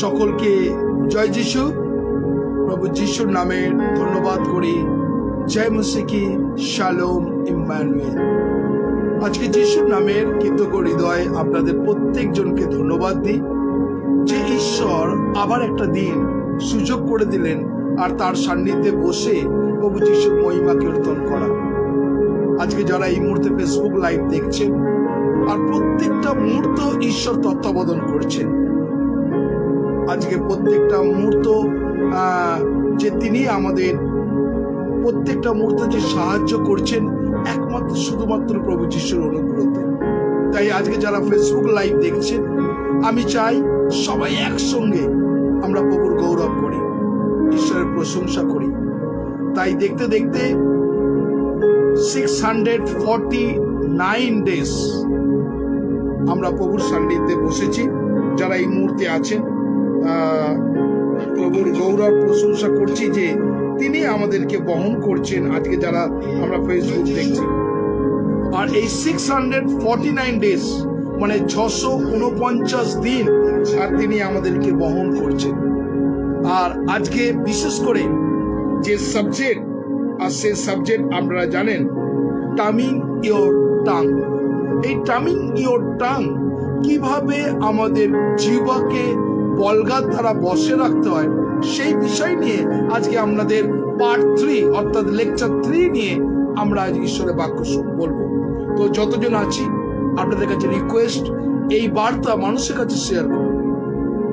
সকলকে জয় যিশু। প্রভু যিশুর নামে ধন্যবাদ করি। জয় মসিহ কি শালোম ইম্মানুয়েল। আজকে যিশুর নামের কৃতজ্ঞ হৃদয় আপনাদের প্রত্যেকজনকে ধন্যবাদ দিই যে ঈশ্বর আবার একটা দিন সুযোগ করে দিলেন আর তার সান্নিধ্যে বসে প্রভু যিশুর মহিমা কীর্তন করা। আজকে যারা এই মুহূর্তে ফেসবুক লাইভ দেখছেন আর প্রত্যেকটা মুহূর্ত ঈশ্বর তত্ত্বাবধান করছেন, আজকে প্রত্যেকটা মুহূর্ত যে তিনি আমাদের প্রত্যেকটা মুহূর্ত যে সাহায্য করছেন একমাত্র শুধুমাত্র প্রভু যিশুর অনুগ্রহতে। তাই আজকে যারা ফেসবুক লাইভ দেখছেন, আমি চাই সবাই একসঙ্গে আমরা প্রভুর গৌরব করি, ঈশ্বরের প্রশংসা করি। তাই দেখতে দেখতে 649 ডেজ আমরা প্রভুর সান্নিধ্যে বসেছি। যারা এই মুহূর্তে আছেন প্রভুর গৌরব প্রশংসা করছি যে তিনি আমাদেরকে বহন করছেন। আজকে যারা আমরা ফেসবুক দেখছি, আর এই 649 ডেজ মানে 649 দিন আর তিনি আমাদেরকে বহন করছেন। আর আজকে বিশেষ করে যে সাবজেক্ট, আর সেই সাবজেক্ট আপনারা জানেন, টামিং ইয়োর টাং। এই টামিং ইয়োর টাং, কিভাবে আমাদের জিহ্বাকে বলগার দ্বারা বসে রাখতে হয়, সেই বিষয় নিয়ে আজকে আপনাদের পার্ট 3 অর্থাৎ লেকচার 3 নিয়ে আমরা আজ ঈশ্বরের বাক্য বলবো। তো যতজন আছি আপনাদের কাছে রিকোয়েস্ট, এই বার্তা মানুষের কাছে শেয়ার করুন।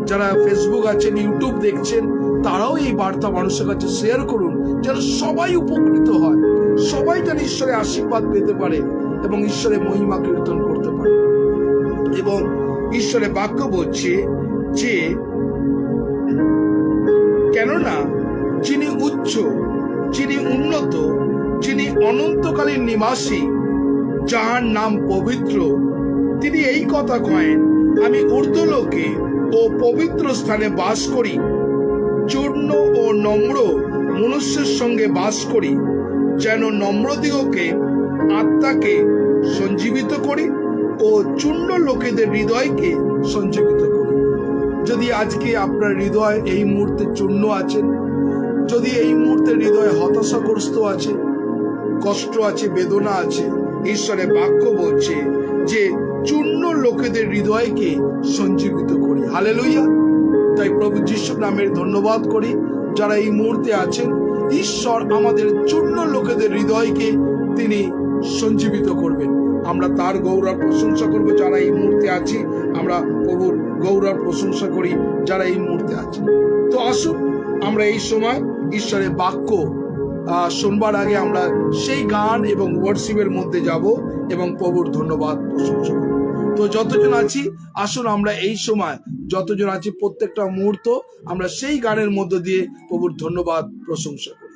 যারা ফেসবুক আছেন, ইউটিউব দেখছেন, তারাও এই বার্তা মানুষের কাছে শেয়ার করুন, যেন সবাই উপকৃত হয়, সবাই যেন ঈশ্বরের আশীর্বাদ পেতে পারে এবং ঈশ্বরের মহিমা কীর্তন করতে পারে। এবং ঈশ্বরের বাক্য বলছে যে কেননা যিনি উচ্চ, যিনি উন্নত, যিনি অনন্তকালীন নিবাসী, যার নাম পবিত্র, তিনি এই কথা কয়েন, আমি ঊর্ধ্বলোকে ও পবিত্র স্থানে বাস করি, চূর্ণ ও নম্র মনুষ্যের সঙ্গে বাস করি, যেন নম্রদিগকে আত্মাকে সঞ্জীবিত করি ও চূর্ণ লোকেদের হৃদয়কে সঞ্জীবিত করি। যদি আজকে আপনার হৃদয় এই মুহূর্তে চূর্ণ আছেন, যদি এই মুহূর্তে হৃদয় হতাশাগ্রস্ত আছে, কষ্ট আছে, বেদনা আছে, ঈশ্বরের বাক্য বলছে যে চূর্ণ লোকেদের হৃদয়কে সঞ্জীবিত করি। হালেলুয়া। তাই প্রভু যিশুর নামের ধন্যবাদ করি। যারা এই মুহূর্তে আছেন, ঈশ্বর আমাদের চূর্ণ লোকেদের হৃদয়কে তিনি সঞ্জীবিত করবেন। আমরা তার গৌরব প্রশংসা করব। যারা এই মুহূর্তে আছি, আমরা প্রভুর গৌরব প্রশংসা করি যারা এই মুহূর্তে আছে। তো আসুন আমরা এই সময় ঈশ্বরের বাক্য শুনবার আগে আমরা সেই গান এবং ওয়ার্শিপের মধ্যে যাব এবং প্রভুর ধন্যবাদ প্রশংসা করব। তো যতজন আছি, আসুন আমরা এই সময় যতজন আছি প্রত্যেকটা মুহূর্ত আমরা সেই গানের মধ্য দিয়ে প্রভুর ধন্যবাদ প্রশংসা করি।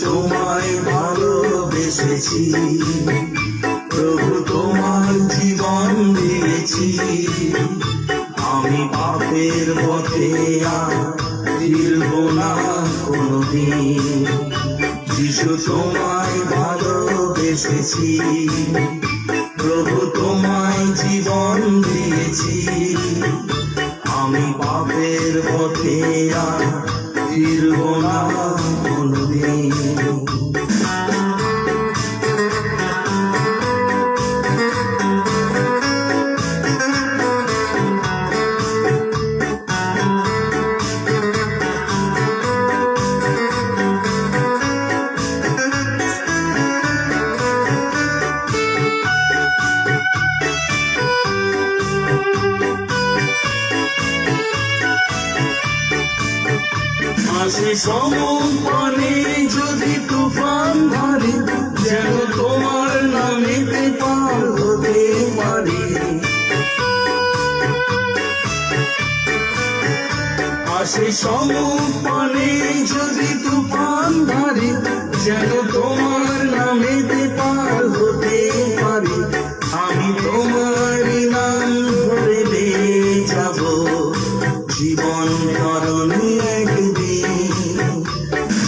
তোমায় ভালোবেসেছি প্রভু, তোমার জীবন দিয়েছি, আমি পাপের পথে আর ফিরব না কোনদিন। যিশু তোমায় ভালোবেসেছি প্রভু, তোমায় জীবন দিয়েছি, আমি পাপের পথে আর ফিরব না কোনদিন। আসে সমুদ্রে যদি তুফান ধরে, যেন তোমার নামেতে পার হতে পারি। আসে সমুদ্রে যদি তুফান ধরে, যেন তোমার নামেতে পার হতে পারি। আমি তোমারই নাম ধরে বেয়ে যাব জীবন ধরণী একদিন।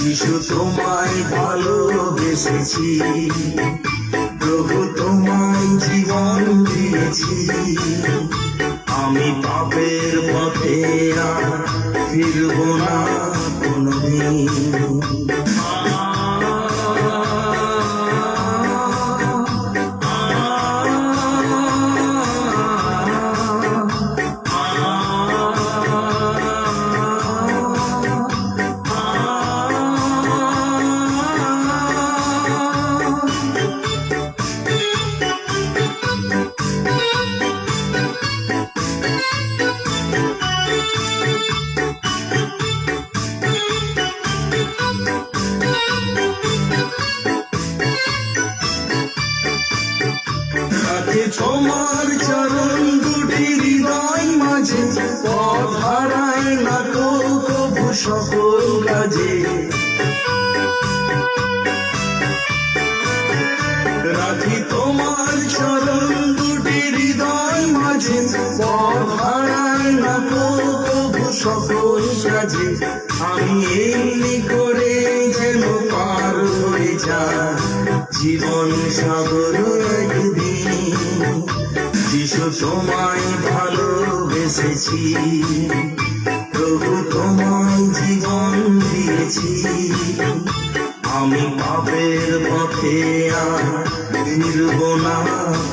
যিশু তোমায় ভালোবেসেছি, প্রভু তোমায় জীবন দিয়েছি। আমি পাপের পথে আর ফিরব না কোনোদিন। রাখে তোমার চরণ দুটি হৃদয় মাঝে, পথ হারায় না তো প্রভু সকল কাজে। রাখি তোমার চরণ দুটি হৃদয় মাঝে, পথ হারায় না তো প্রভু সকল কাজে। আমি এমনি করে যেন পার হয়ে যায় জীবন সাগর একদিন। যিশু তোমায় ভালোবেসেছি, প্রভু তোমায় জীবন দিয়েছি। আমি পাপের পথে আর ফিরব না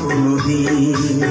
কোনোদিন।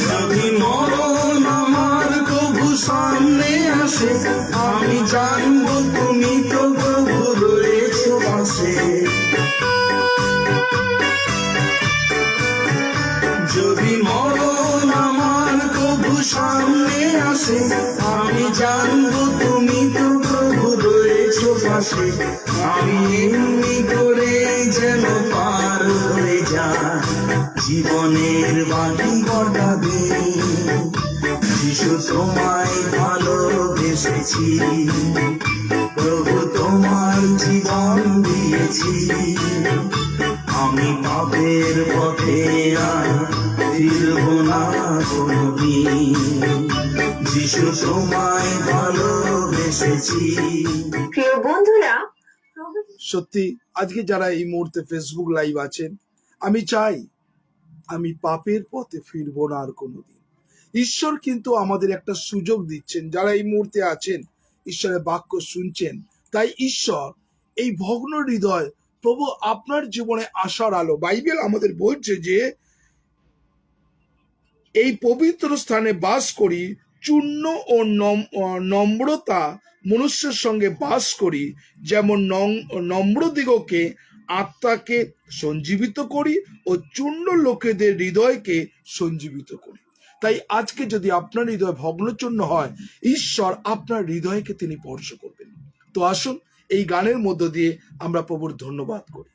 যদি মরণ আমার প্রভু সামনে আসে, আমি জানবো তুমি তো প্রভু রয়েছো পাশে। যদি মরণ আমার প্রভু সামনে আসে, আমি জানবো তুমি তো প্রভু রয়েছো পাশে। আমি এমনি করে যেন পার হয়ে যায় জীবনের বাকি কটা দিন। যিশু তোমায় ভালোবেসেছি, প্রভু তোমায় জীবন দিয়েছি। আমি পাপের পথে আর ফিরব না কোনোদিন। যিশু তোমায় ভালোবেসেছি। প্রিয় বন্ধুরা, সত্যি আজকে যারা এই মুহূর্তে ফেসবুক লাইভ আছেন, আমি চাই আমি পাপের পথে ফিরবো না আর কোনোদিন। ঈশ্বর কিন্তু আমাদের একটা সুযোগ দিচ্ছেন, যারা এই মুহূর্তে আছেন ঈশ্বরের বাক্য শুনছেন। তাই ঈশ্বর এই ভগ্ন হৃদয় প্রভু আপনার জীবনে আসার আলো। বাইবেল আমাদের বলছে যে এই পবিত্র স্থানে বাস করি, চূর্ণ ও নম্রতা মনুষ্যের সঙ্গে বাস করি, যেমন নম্রদিগকে আত্মাকে সঞ্জীবিত করি ও চূর্ণ লোকেদের হৃদয়কে সঞ্জীবিত করি। তাই আজকে যদি আপনার হৃদয় ভগ্নচূর্ণ হয়, ঈশ্বর আপনার হৃদয়কে তিনি স্পর্শ করবেন। তো আসুন এই গানের মধ্য দিয়ে আমরা প্রভুর ধন্যবাদ করি।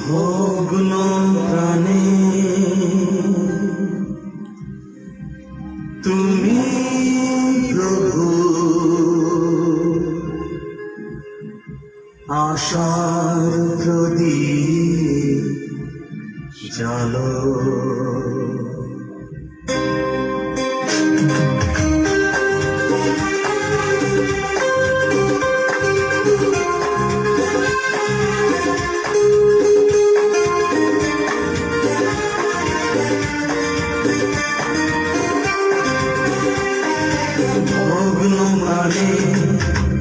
ভগ্ন প্রাণে তুমি প্রভু, আশার প্রদীপ জালো। ভগ্ন মানে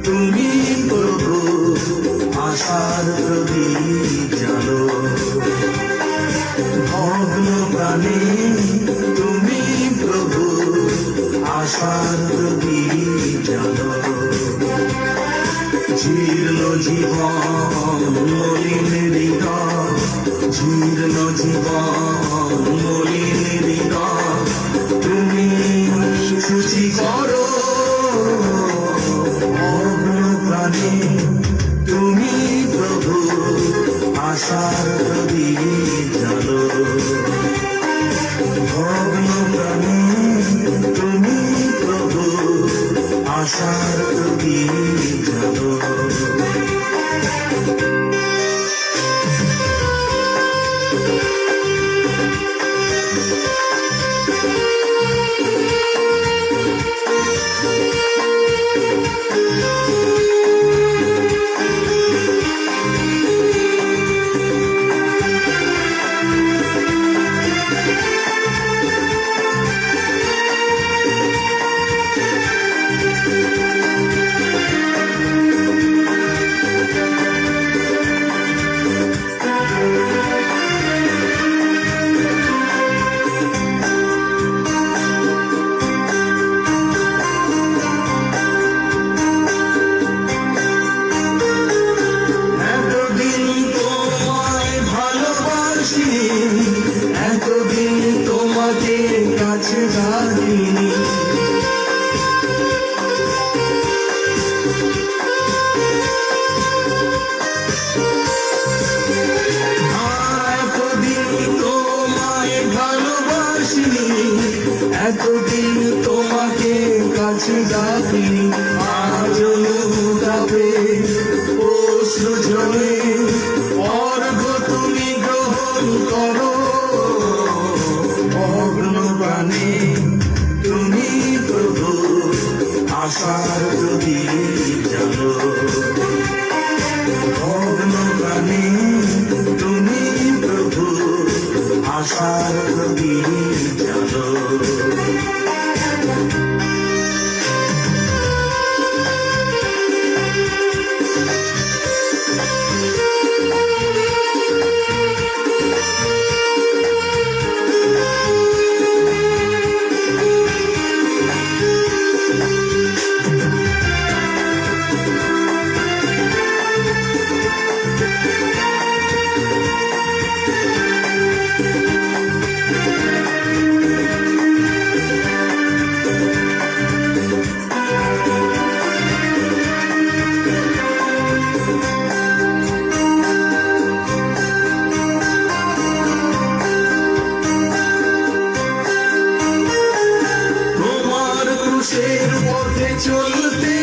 তুমি প্রভু, আশার প্রদীপ জালো। ভগ্ন প্রাণে তুমি প্রভু, আশার প্রদীপ জালো। জীর্ণ জীবন মলিন হৃদয়, জীর্ণ জীবন মলিন হৃদয়, তুমি শুচি করো ভগ্ন প্রাণে, তুমি প্রভু আশার প্রদীপ জালো। ভগ্ন প্রাণে তুমি প্রভু আশার প্রদীপ জালো। এতদিন তোমায় ভালোবাসি, এতদিন তোমাকে কাছে ডাকিনি, এতদিন তোমায় ভালোবাসিনি, এতদিন তোমাকে কাছে ডাকিনি। আজ তাপে অশ্রু জলে অর্ঘ তুমি গ্রহণ করো, ভগ্ন প্রাণে তুমি প্রভু আশার প্রদীপ জালো। ভগ্ন প্রাণে তুমি প্রভু আশার প্রদীপ জালো। তোমার ক্রুশের পথে চলতে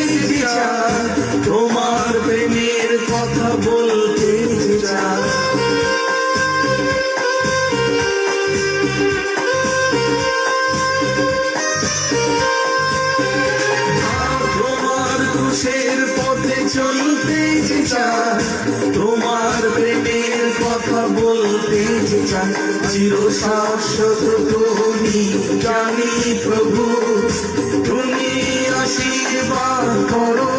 চাই, তোমার প্রেমের কথা বলতে চাই, তোমার ক্রুশের পথে চলতে চাই, তোমার প্রেমের কথা বলতে চাই। চির শাশ্বত তুমি জানি প্রভু, তুমি আশীর্বাদ করো,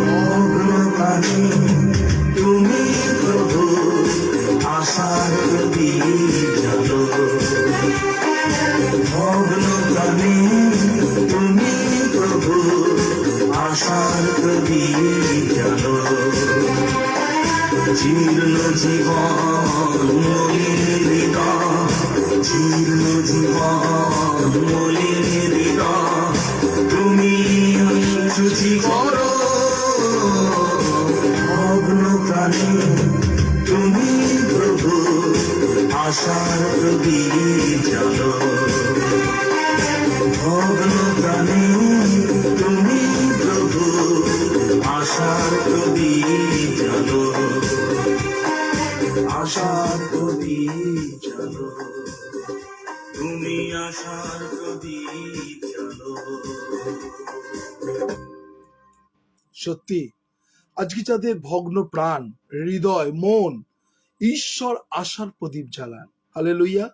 ভগ্ন প্রাণে তুমি প্রভু আশার প্রদীপ জালো। ভগ্ন প্রাণে তুমি প্রভু আশার প্রদীপ জালো। জীর্ণ জীবন মলিন হৃদয়, জীর্ণ জীবন মলিন হৃদয়, তুমি শুচি করো ভগ্ন প্রাণে তুমি প্রভু আশার প্রদীপ জালো। ভগ্ন প্রাণে তুমি প্রভু আশার প্রদীপ জালো। আশার প্রদীপ জালো, তুমি আশার প্রদীপ জালো। সত্যি আজকে যাদের ভগ্ন প্রাণ, হৃদয়, মন, ঈশ্বর আশার প্রদীপ জ্বালান। হালেলুইয়া।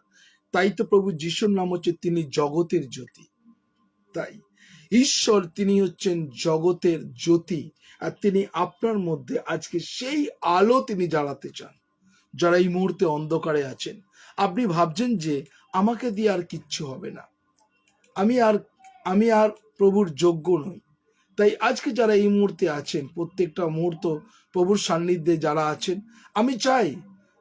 তাই তো প্রভু যিশুর নাম হচ্ছে তিনি জগতের জ্যোতি। তাই ঈশ্বর তিনি হচ্ছেন জগতের জ্যোতি, আর তিনি আপনার মধ্যে আজকে সেই আলো তিনি জ্বালাতে চান। যারা এই মুহূর্তে অন্ধকারে আছেন, আপনি ভাবছেন যে আমাকে দিয়ে আর কিচ্ছু হবে না, আমি আর প্রভুর যোগ্য নই, তাই আজকে যারা এই মুহূর্তে আছেন, প্রত্যেকটা মুহূর্ত প্রভুর সান্নিধ্যে যারা আছেন, আমি চাই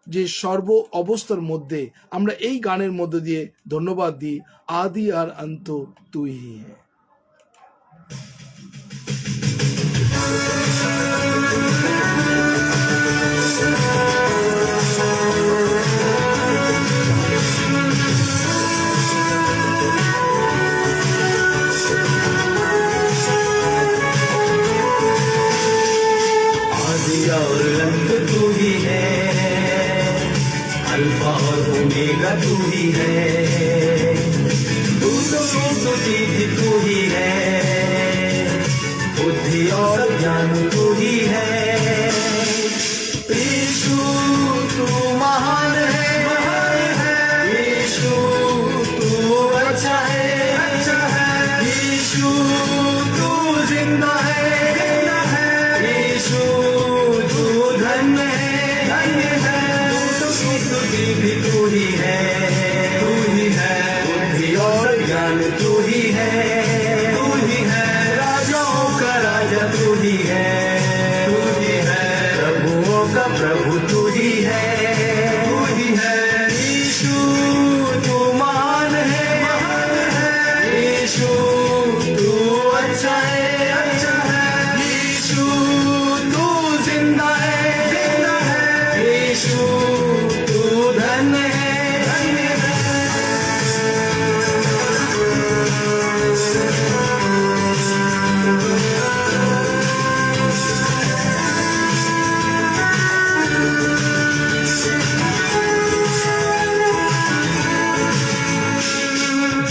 যে সর্ব অবস্থার মধ্যে আমরা এই গানের মধ্যে দিয়ে ধন্যবাদ দিই, আদি আর অন্ত তুই হি হ্যায়। आदि और अंत तू ही है, अल्फा और ओमेगा तू ही है, दूतों की स्तुति भी तू ही है, बुद्धि और ज्ञान तू ही है। यीशु तू महान है, यीशु तू अच्छा है, यीशु तू जिंदा है, यीशु तू धन्य है, दूतों की स्तुति भी तू ही है, बुद्धि और ज्ञान तू ही है, राजाओं का राजा तू ही है, प्रभुओं का प्रभु तू ही है, यीशु तू महान है, यीशु तू अच्छा है, यीशु तू जिंदा है, यीशु तू धन्य है।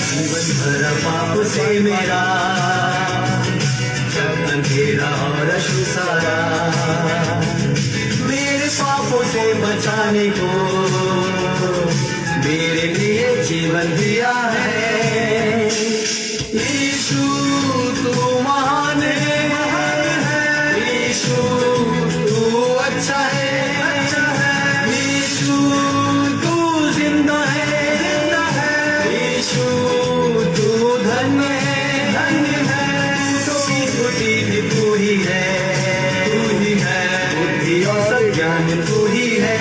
जीवन भरा पाप से मेरा, जब अंधेरा और अश्रु सारा, मेरे पापों से बचाने को मेरे लिए जीवन दिया है। यीशु तू महान है, यीशु तू अच्छा है, यीशु तू जिंदा है, यीशु तू धन्य है, दूतों की स्तुति भी तू ही है, बुद्धि और ज्ञान तू ही है,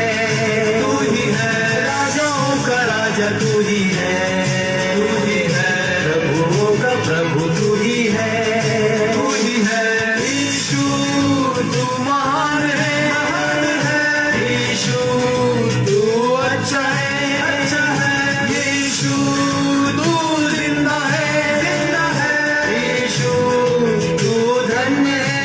राजाओं का राजा तू ही है, प्रभुओं का प्रभु तू ही है, यीशु तू महान है, यीशु तू अच्छा है, यीशु तू जिंदा है, यीशु तू धन्य है।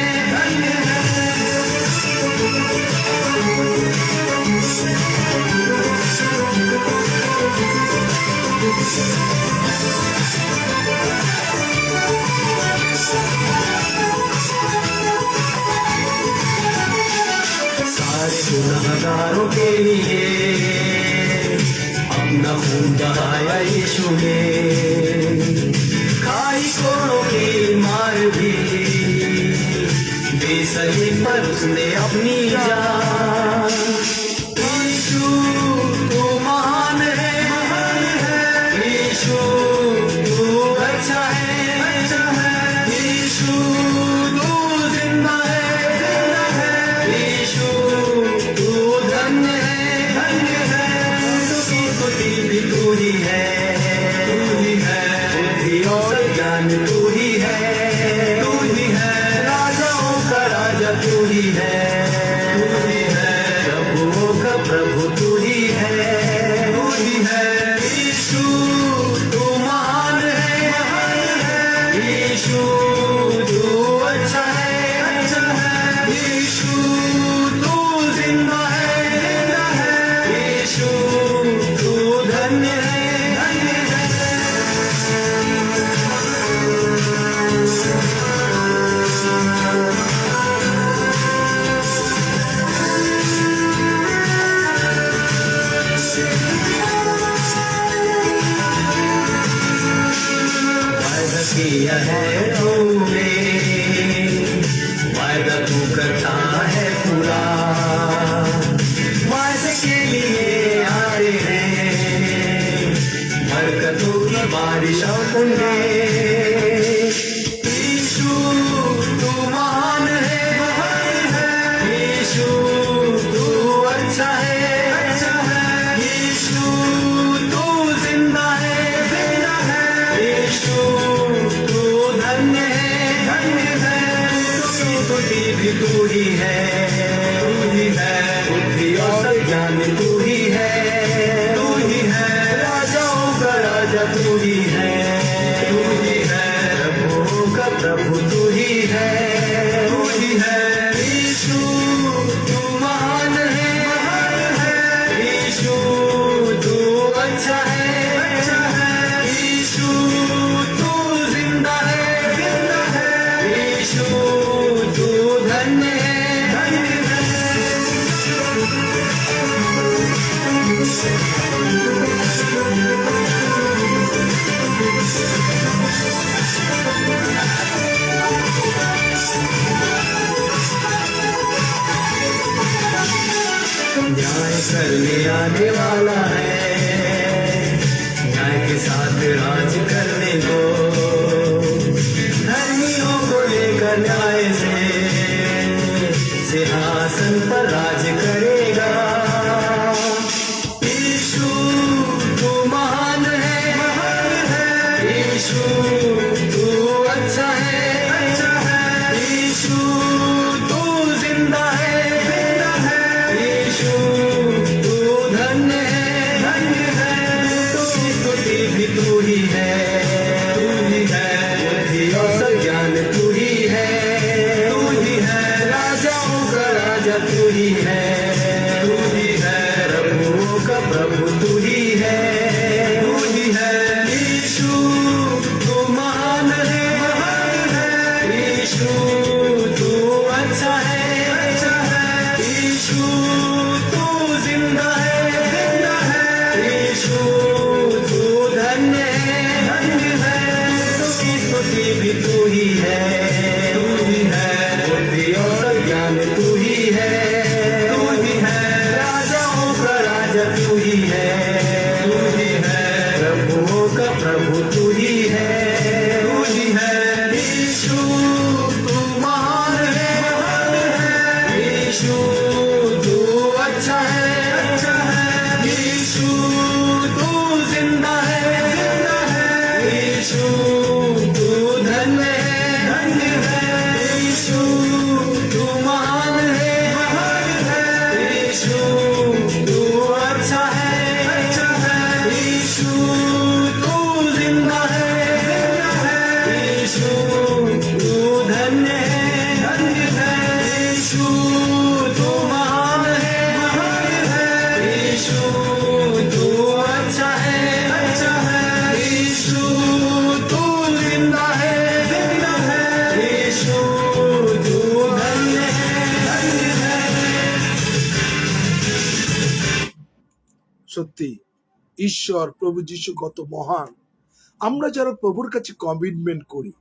सारे गुनहगारों के लिए अपना खून बहाया यीशु ने, खाई कोड़ों की मार भी बेसलीम पर उसने अपनी जान। यीशु तू महान है, यीशु तू अच्छा है, यीशु तू जिंदा है, यीशु तू धन्य है, दूतों की स्तुति भी तू ही है, बुद्धि और ज्ञान तू ही है, राजाओं का राजा तू ही है, प्रभुओं का प्रभु तू ही है, यीशु तू महान है, यीशु तू अच्छा है, यीशु तू जिंदा है, यीशु तू धन्य है। तू ही है, तू ही है, बुद्धि और सब ज्ञान तू ही है, तू ही है, राजाओं का राजा तू ही है, तू ही है, प्रभुओं का प्रभु तू ही है, तू ही है। यीशु तू महान है, यीशु तू अच्छा है, यीशु तू जिंदा है, यीशु तू धन्य है। न्याय करने आने वाला है, न्याय के साथ राज करने को, धर्मियों को लेकर न्याय से सिंहासन पर राज करेगा। यीशु तू महान है, यीशु तू अच्छा है, यीशु तू जिंदा है, यीशु तू धन्य है, तुझकी स्तुति भी तू ही है, बुद्धि और सब ज्ञान तू ही है, राजाओं का राजा तू ही है, प्रभुओं का प्रभु तू ही है, यीशु तू महान है, यीशु तू अच्छा है, यीशु तू जिंदा है, यीशु तू धन्य है, तुझकी स्तुति भी तू ही है, बुद्धि और सब ज्ञान तू ही है, राजाओं का राजा तू ही है, प्रभुओं का प्रभु तू ही है, यीशु तू महान है, यीशु तू अच्छा है, यीशु तू जिंदा है, यीशु तू धन्य है, यीशु तू महान है, यीशु तू अच्छा है, यीशु तू जिंदा है, यीशु तू धन्य है, यीशु तू महान है, यीशु तू अच्छा है, यीशु तू जिंदा है, यीशु तू धन्य है। সত্যি ঈশ্বর প্রভু যিশু কত মহান। আমরা যারা প্রভুর কাছে কমিটমেন্ট করি,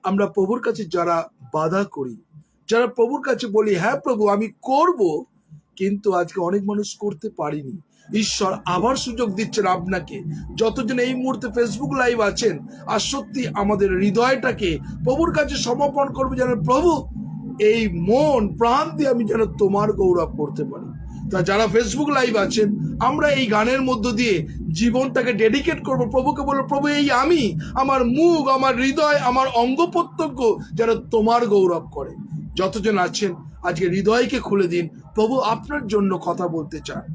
আমরা প্রভুর কাছে যারা বাধা করি, যারা প্রভুর কাছে বলি হ্যাঁ প্রভু আমি করব, কিন্তু আজকে অনেক মানুষ করতে পারিনি। ঈশ্বর আবার সুযোগ দিচ্ছেন আপনাকে, যতজন এই মুহূর্তে ফেসবুক লাইভ আছেন, আর সত্যি আমাদের হৃদয়টাকে প্রভুর কাছে সমর্পণ করবে, যেন প্রভু এই মন প্রাণ দিয়ে আমি যেন তোমার গৌরব করতে পারি। তা যারা ফেসবুক লাইভ আছেন, আমরা এই গানের মধ্য দিয়ে জীবনটাকে ডেডিকেট করব প্রভুকে, বলবো প্রভু এই আমি, আমার মুখ, আমার হৃদয়, আমার অঙ্গ প্রত্যঙ্গ যেন তোমার গৌরব করে। যতজন আছেন আজকে হৃদয়কে খুলে দিন, প্রভু আপনার জন্য কথা বলতে চান।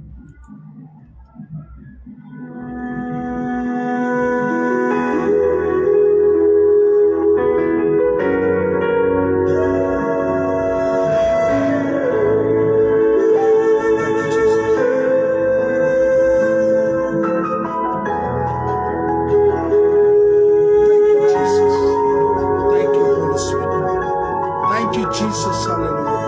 Jesus, hallelujah.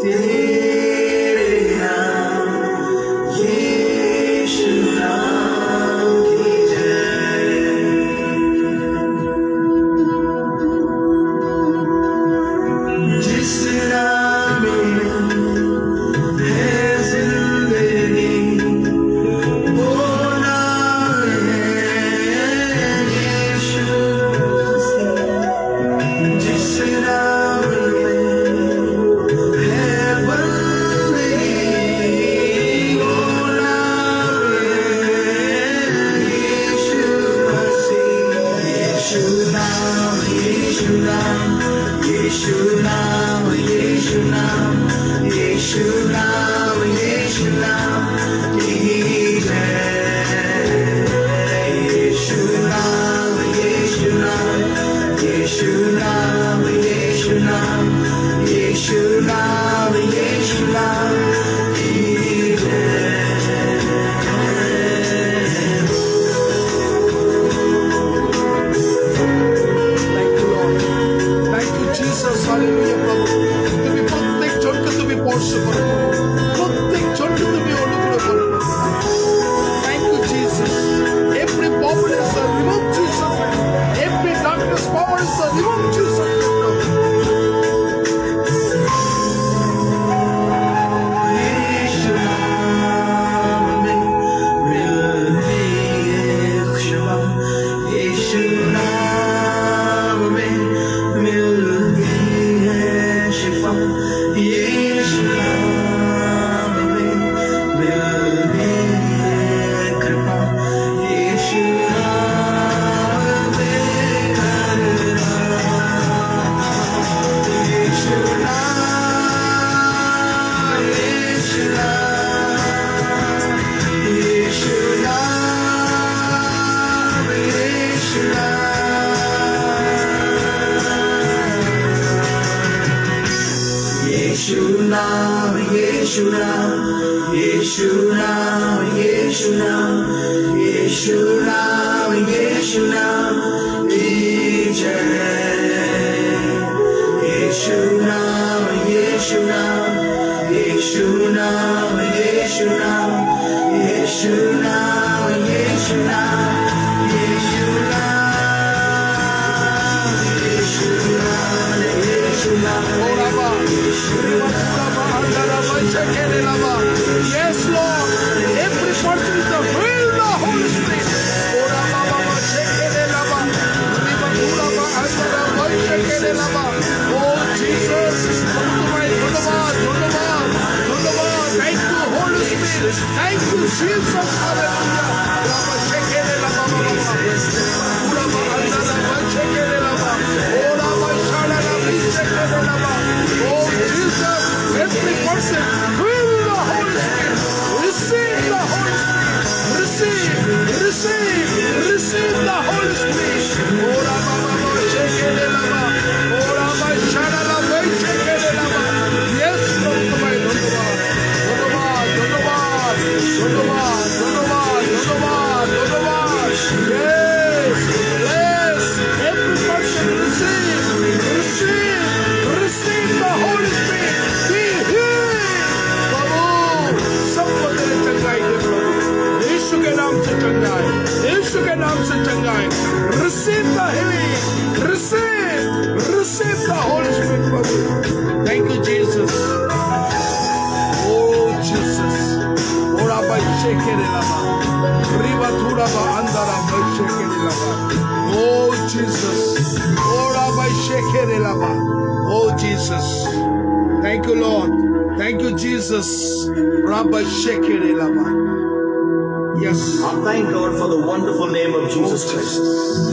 तेरे यीशु नाम, यीशु नाम, यीशु नाम, यीशु नाम, यीशु नाम की जय। यीशु नाम, यीशु नाम, यीशु नाम, यीशु नाम, यीशु नाम, यीशु नाम, यीशु नाम, यीशु नाम, Yes, Lord. Every person is the will the Holy Spirit. Oh Jesus, thank you Holy Spirit. Thank you Jesus. Oh Jesus, every person will the Holy Spirit. Receive the Holy Spirit. Receive the Holy Spirit. Yes, Lord, yes, every person receive the Holy Spirit. Be healed. प्रभु सब बदले चंगाई दे प्रभु, यीशु के नाम से चंगाई, यीशु के नाम से चंगाई। Receive the healing, receive the Holy Spirit Prabhu. Thank you Jesus. Oh Jesus. Ora ba shekere lama, riba thura ba andara ba shekere lama. Oh Jesus. Ora ba shekere lama. Oh Jesus. Thank you Lord. Thank you Jesus. Rabba shekere lama. Yes. I thank God for the wonderful name of Jesus Christ.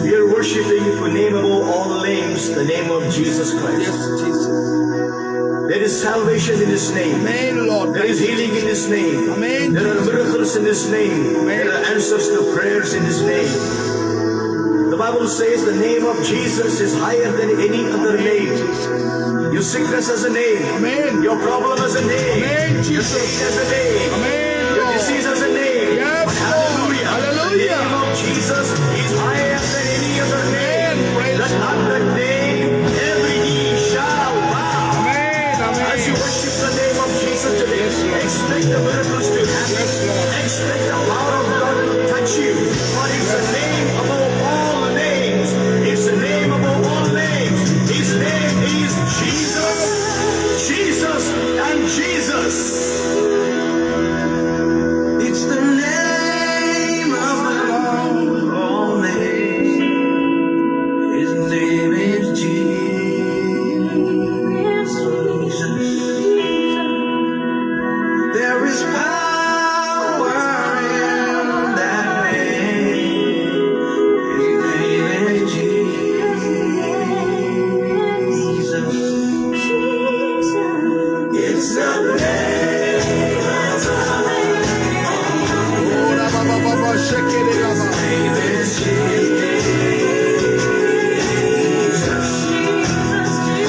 We are worshiping the name above all names, the name of Jesus Christ. Yes, Jesus. There is salvation in His name. Amen, Lord. There is healing in His name. Amen. There are miracles in His name. Amen. There are answers to prayers in His name. The Bible says the name of Jesus is higher than any other name. Your sickness has a name. Amen. Your problem has a name. Amen, Your Jesus. pain has a name. Amen, Your Lord. disease has a name. Yes, But Lord. hallelujah. Hallelujah. The name of Jesus is higher than any other name. Amen. Praise That God. at that name every knee shall bow. Amen. As you Amen. worship the name of Jesus today, expect the miracles to happen. Yes, Lord. Expect the power of God to touch you. For it's the name above all names. It's the name above all names. His name is Jesus. Jesus and Jesus. It's the name above all names. His name is Jesus. There is power in that name. His name is Jesus. It's the name Ora ba ba ba ba shekere lama.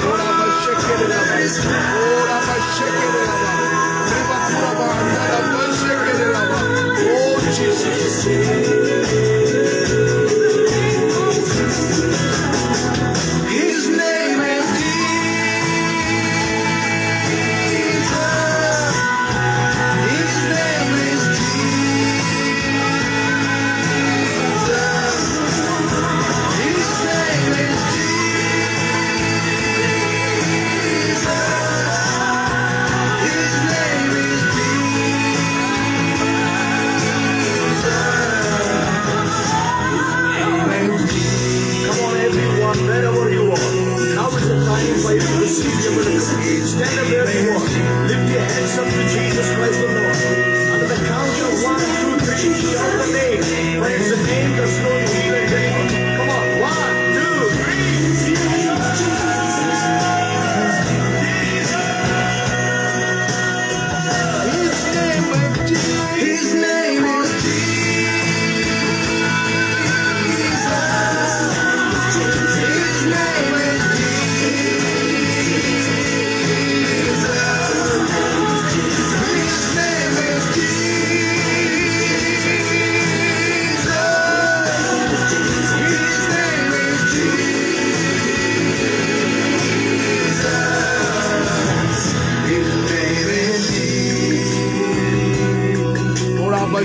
Ora ba shekere lama. Ora ba shekere lama. Riba thura ba andara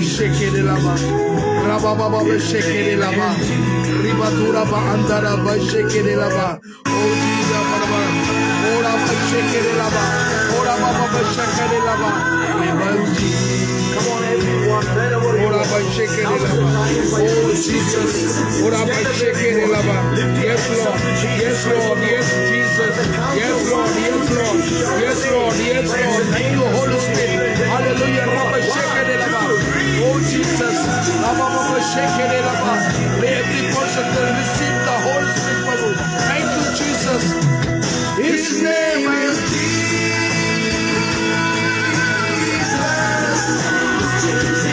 shekere lava. Raba baba ba shekere lava. Riba dura ba andara ba shekere lava. Oh Jesus baba. Ora ba shekere lava. Ora baba ba shekere lava. Riba Come on, everyone, wherever you Ora are. ba shekere lava. Oh Jesus. Ora ba shekere lava. Yes Lord. Yes Lord. Yes Jesus. Yes Lord. Yes Lord. Yes Lord. Yes Lord. Thank you Holy Spirit. Hallelujah. Rabba shekere lava. Oh Jesus. Rabba baba shekere lava. May every person will receive the Holy Spirit. Prabhu. Thank you Jesus. His name is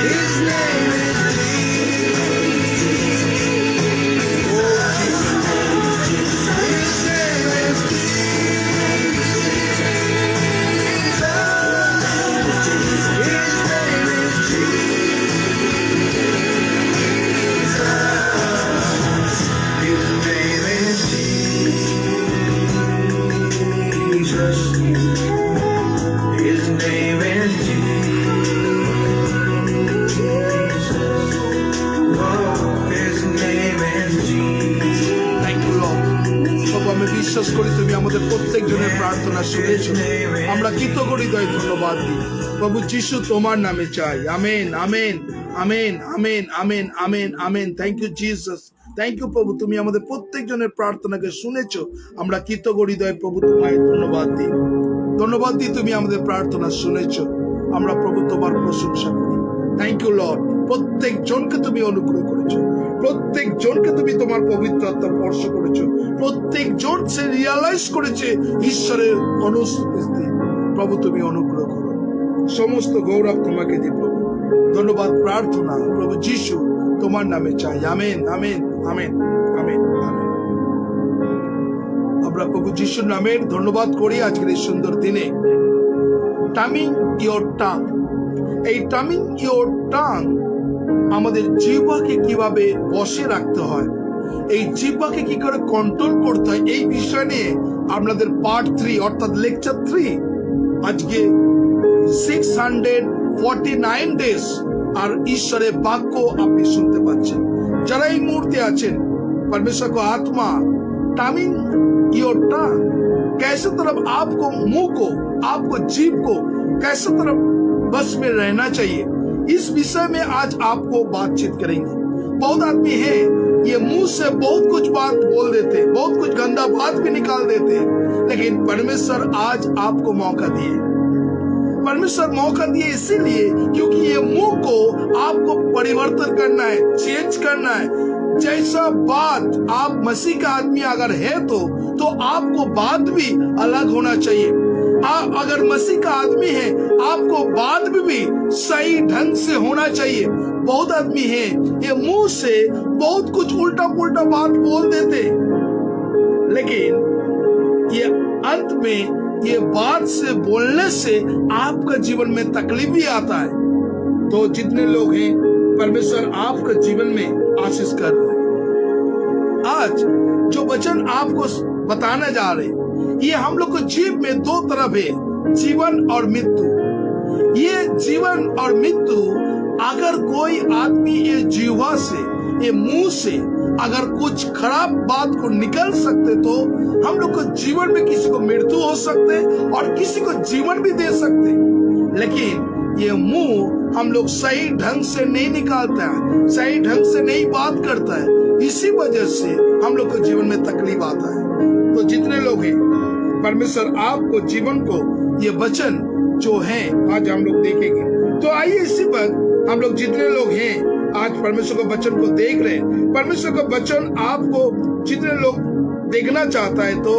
His name is His name is Jesus. Oh, His name is Jesus. Thank you Lord. প্রভু আমি বিশ্বাস করি তুমি আমাদের প্রত্যেকজনের প্রার্থনা শুনেছো। আমরা কৃতজ্ঞ ধন্যবাদ দিই। প্রভু যিশু তোমার নামে চাই। Amen amen amen amen amen amen amen. Thank you Jesus. Thank you প্রভু তুমি আমাদের প্রত্যেকজনের প্রার্থনাকে শুনেছো। আমরা কৃতজ্ঞ প্রভু তোমায় ধন্যবাদ দিই। ধন্যবাদ দিই তুমি আমাদের প্রার্থনা শুনেছো। আমরা প্রভু তোমার প্রশংসা করি। Thank you lord. প্রত্যেক জনকে তুমি অনুগ্রহ করেছো। প্রত্যেক জনকে তুমি তোমার পবিত্র আত্মা স্পর্শ করেছো। প্রত্যেক জন সে রিয়ালাইজ করেছে ঈশ্বরের অনুপস্থিতি। প্রভু তুমি অনুগ্রহ করো। সমস্ত গৌরব তোমাকে দিই প্রভু। ধন্যবাদ প্রার্থনা প্রভু যিশু তোমার নামে চাই। Amen amen amen amen amen. আমরা প্রভু যিশুর নামের ধন্যবাদ করি আজকের এই সুন্দর দিনে। টামিং ইয়োর টাং, এই টামিং ইয়োর টাং আমাদের জিহ্বাকে কিভাবে বশে রাখতে হয়, এই জিহ্বাকে কি করে কন্ট্রোল করতে হয়, এই বিষয় নিয়ে আপনাদের পার্ট 3 অর্থাৎ লেকচার 3 আজকে 649 ডেজ আর ঈশ্বরের বাক্য আপনি শুনতে পাচ্ছেন। যারা এই মুহূর্তে আছেন परमेश्वर को आत्मा टामिंग योर टंग, कैसे तरफ आपको मुंह को आपको जीभ को कैसे तरफ बस में रहना चाहिए, इस विषय में आज आपको बातचीत करेंगे। बहुत आदमी है ये मुंह से बहुत कुछ बात बोल देते, बहुत कुछ गंदा बात भी निकाल देते, लेकिन परमेश्वर आज आपको मौका दिए। परमेश्वर मौका दिए इसीलिए क्योंकि ये मुंह को आपको परिवर्तन करना है, चेंज करना है। जैसा बात आप मसीह का आदमी अगर है तो आपको बात भी अलग होना चाहिए। आप अगर मसीह का आदमी है आपको बात भी सही ढंग से होना चाहिए। बहुत आदमी है ये मुंह से बहुत कुछ उल्टा पुल्टा बात बोल देते, लेकिन ये अंत में ये बात से बोलने से आपका जीवन में तकलीफ भी आता है। तो जितने लोग हैं परमेश्वर आपका जीवन में आशीष कर रहे हैं। आज जो वचन आपको बताने जा रहे हैं ये हम लोग को जीव में दो तरफ है, जीवन और मृत्यु। ये जीवन और मृत्यु अगर कोई आदमी ये जीवा से ये मुंह से अगर कुछ खराब बात को निकल सकते तो हम लोग को जीवन में किसी को मृत्यु हो सकते और किसी को जीवन भी दे सकते, लेकिन ये मुंह हम लोग सही ढंग से नहीं निकालता है, सही ढंग से नहीं बात करता है, इसी वजह से हम लोग को जीवन में तकलीफ आता है। तो जितने लोग हैं परमेश्वर आपको जीवन को ये वचन जो है आज हम लोग देखेंगे। तो आइए इसी पर हम लोग जितने लोग हैं आज परमेश्वर के वचन को देख रहे हैं, परमेश्वर का वचन आपको जितने लोग देखना चाहता है तो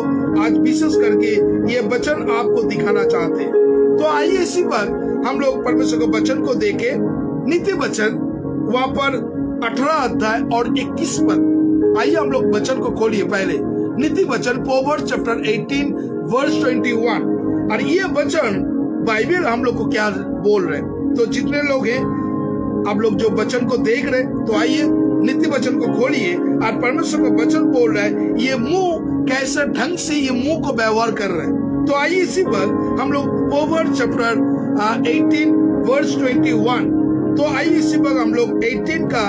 आज विशेष करके ये वचन आपको दिखाना चाहते हैं। तो आइए इसी पर हम लोग परमेश्वर के वचन को देखे। नीति वचन वहां पर 18 अध्याय और 21 पद। आइए हम लोग वचन को खोलिए। पहले नीति वचन प्रोवर्ब्स चैप्टर 18 वर्स 21। और ये वचन बाइबल हम लोग को क्या बोल रहे हैं। तो जितने लोग हैं आप लोग जो वचन को देख रहे हैं तो आइए नित्य वचन को खोलिए और परमेश्वर का वचन बोल रहा है ये मुंह कैसे ढंग से ये मुंह को व्यवहार कर रहे हैं। तो आइए इसी पर हम लोग प्रोवर्ब्स चैप्टर 18 वर्स 21 तो आइए इसी पर हम लोग 18 का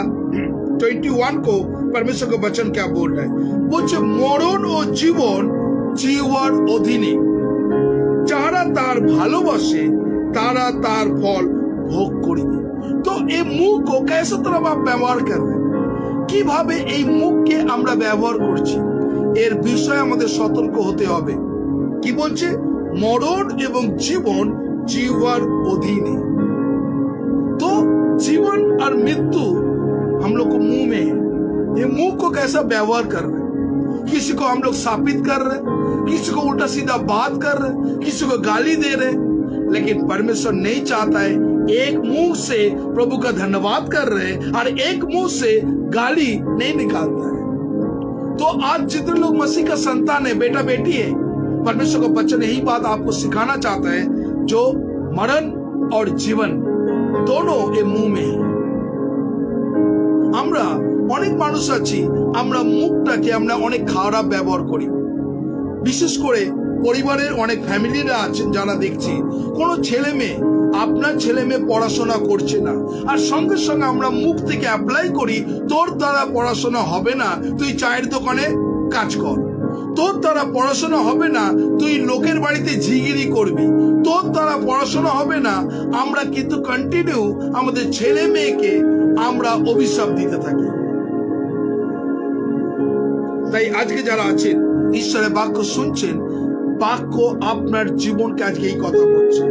21 को परमेश्वर का वचन क्या बोल रहा है। বলছে মরণ ও জীবন জিওয়ার অধীনে, যারা তার ভালোবাসে তারা তার ফল ভোগ করিবে। তো এই মুখ को कैसे तरह आप ব্যবহার করবেন, কিভাবে এই মুখকে আমরা ব্যবহার করছি এর বিষয়ে আমাদের সতর্ক হতে হবে। কি বলছে, মরণ এবং জীবন জিওয়ার অধীনে। तो जीवन और मृत्यु हम लोग को मुंह में है। ये मुंह को कैसा व्यवहार कर रहे हैं, किसी को हम लोग शापित कर रहे हैं, किसी को उल्टा सीधा बात कर रहे हैं, किसी को गाली दे रहे हैं। लेकिन परमेश्वर नहीं चाहता है एक मुंह से प्रभु का धन्यवाद कर रहे हैं और एक मुंह से गाली नहीं निकालता है। तो आज जितने लोग मसीह का संतान है, बेटा बेटी है, परमेश्वर का वचन यही बात आपको सिखाना चाहता है, जो मरण और जीवन दोनों ये मुंह में है। আমরা অনেক মানুষ আছি, আমরা মুখটাকে আমরা অনেক খারাপ ব্যবহার করি। বিশেষ করে পরিবারের অনেক ফ্যামিলিরা আছেন যারা দেখছি কোন ছেলে মেয়ে, আপনার ছেলে মেয়ে পড়াশোনা করছে না, আর সঙ্গে সঙ্গে আমরা মুখ থেকে অ্যাপ্লাই করি, তোর দ্বারা পড়াশোনা হবে না, তুই চায়ের দোকানে কাজ কর, তোর দ্বারা পড়াশোনা হবে না, তুই লোকের বাড়িতে ঝিগিরি করবি, তোর দ্বারা পড়াশোনা হবে না। আমরা কিন্তু কন্টিনিউ আমাদের ছেলে মেয়েকে আমরা অভিশাপ দিতে থাকি। তাই আজকে যারা আছেন ঈশ্বরের বাক্য শুনছেন, বাক্য আপনার জীবনকে আজকে এই কথা বলছে।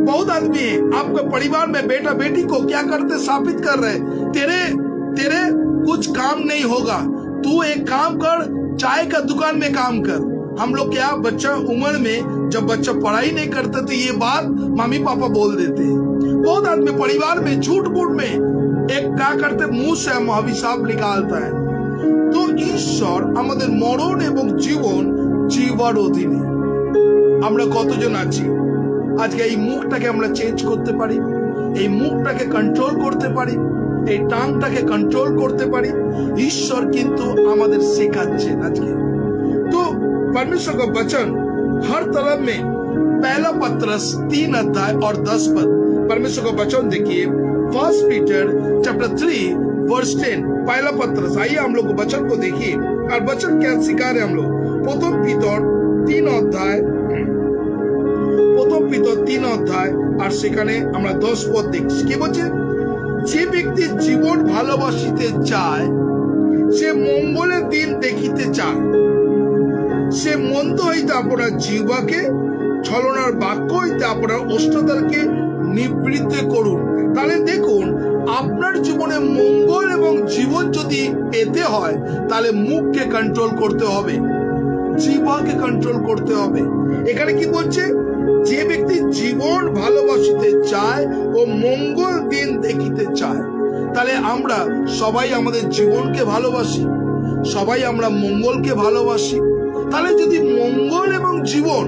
बहुत आदमी है आपके परिवार में बेटा बेटी को क्या करते, स्थापित कर रहे, तेरे कुछ काम नहीं होगा, तू एक काम कर, चाय का दुकान में काम कर। हम लोग क्या बच्चा उम्र में जब बच्चा पढ़ाई नहीं करता तो ये बात मम्मी पापा बोल देते हैं। बहुत आदमी परिवार में झूठ मूठ में एक क्या करते, मुंह से हम अभिशाप निकालता है। तो ঈশ্বর আমাদের মরণ এবং জীবন জিওয়ার অধীনে। আমরা কতজন আছি আজকে এই মুখটাকে আমরা চেঞ্জ করতে পারি, এই মুখটাকে কন্ট্রোল করতে পারি, এই টাংটাকে কন্ট্রোল করতে পারি? ঈশ্বর কিন্তু আমাদের শেখাচ্ছেন আজকে। तो परमेश्वर का वचन हर तरफ में पहला पत्रस 3 अध्याय और 10 पद परमेश्वर का वचन देखिए। 1 पीटर चैप्टर 3 वर्स 10 पहला पत्रस। आइए हम लोग वचन को देखिए और वचन क्या सिखा रहे हम लोग। প্রথম পিতর 3 অধ্যায় আর সেখানে আমরা 10 পদ দেখছি। কি বলছে, যে ব্যক্তি জীবন ভালোবাসিতে চায় সে মঙ্গলের দিন দেখিতে চায়, সে মন্দ হইতে আপনার জিহ্বাকে, ছলনার বাক্য হইতে আপনার ওষ্ঠদ্বারকে নিবৃত্ত করুন। তাহলে দেখুন, আপনার জীবনে মঙ্গল এবং জীবন যদি পেতে হয় তাহলে মুখকে কন্ট্রোল করতে হবে, জিহ্বাকে কন্ট্রোল করতে হবে। এখানে কি বলছে, যে ব্যক্তি জীবন ভালোবাসিতে চায় ও মঙ্গল দিন দেখিতে চায়। তাহলে আমরা সবাই আমাদের জীবনকে ভালোবাসি, সবাই আমরা মঙ্গলকে ভালোবাসি। তাহলে যদি মঙ্গল এবং জীবন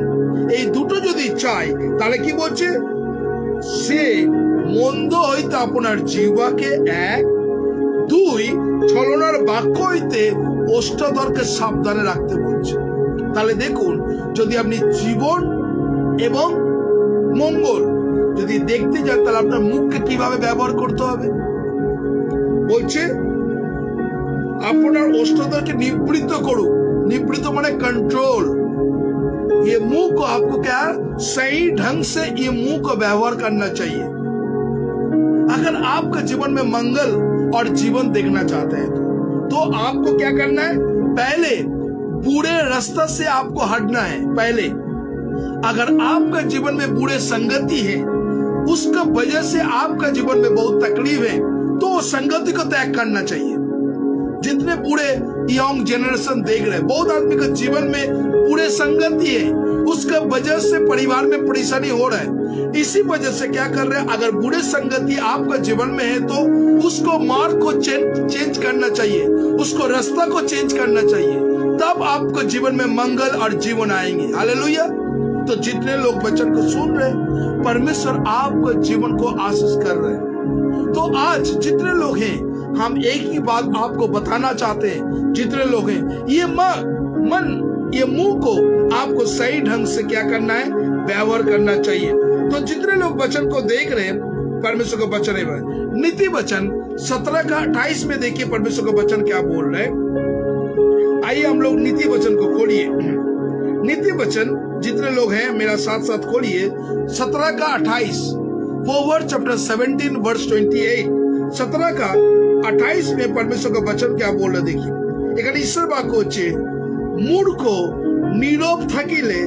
এই দুটো যদি চাই, তাহলে কি বলছে, সে মন্দ হইতে আপনার জিহ্বাকে 1, 2 ছলনার বাক্য হইতে ওষ্ঠদ্বারকে সাবধানে রাখতে বলছে। তাহলে দেখুন, যদি আপনি জীবন এবং মঙ্গল যদি দেখতে যান তাহলে আপনার মুখকে কিভাবে ব্যবহার করতে হবে। বলছে আপনার ওষ্ঠদ্বারকে নিবৃত্ত করুন। निवृत्त माने कंट्रोल। ये मुंह को आपको क्या सही ढंग से ये मुंह को व्यवहार करना चाहिए। अगर आपका जीवन में मंगल और जीवन देखना चाहते हैं तो आपको क्या करना है, पहले बुरे रास्ता से आपको हटना है। पहले अगर आपका जीवन में बुरे संगति है, उसका वजह से आपका जीवन में बहुत तकलीफ है, तो संगति को त्याग करना चाहिए। जितने पूरे यंग जनरेशन देख रहे, बहुत आदमी का जीवन में पूरे संगति है, उसका वजह से परिवार में परेशानी हो रहा है। इसी वजह से क्या कर रहे हैं, अगर बुरे संगति आपका जीवन में है तो उसको मार्ग को चेंज करना चाहिए, उसको रास्ता को चेंज करना चाहिए, तब आपको जीवन में मंगल और जीवन आएंगे। हालेलुया। तो जितने लोग वचन को सुन रहे, परमेश्वर आपके जीवन को आशीष कर रहे हैं। तो आज जितने लोग हैं, हम एक ही बात आपको बताना चाहते हैं, जितने लोग हैं, ये ये मुंह को आपको सही ढंग से क्या करना है, व्यवहार करना चाहिए। तो जितने लोग वचन को देख रहे हैं, परमेश्वर का वचन है नीति वचन 17 का 28 में देखिए परमेश्वर का वचन क्या बोल रहे हैं। आइए हम लोग नीति वचन को खोलिए। नीति वचन जितने लोग हैं मेरा साथ साथ खोलिए 17 का 28, प्रोवर्ब चैप्टर 17 वर्स 28। 17 का 28 में परमेश्वर का वचन क्या बोल रहे देखिए। এখানে ঈশ্বর বাক্য হচ্ছে, মূর্খ নীরব থাকিলে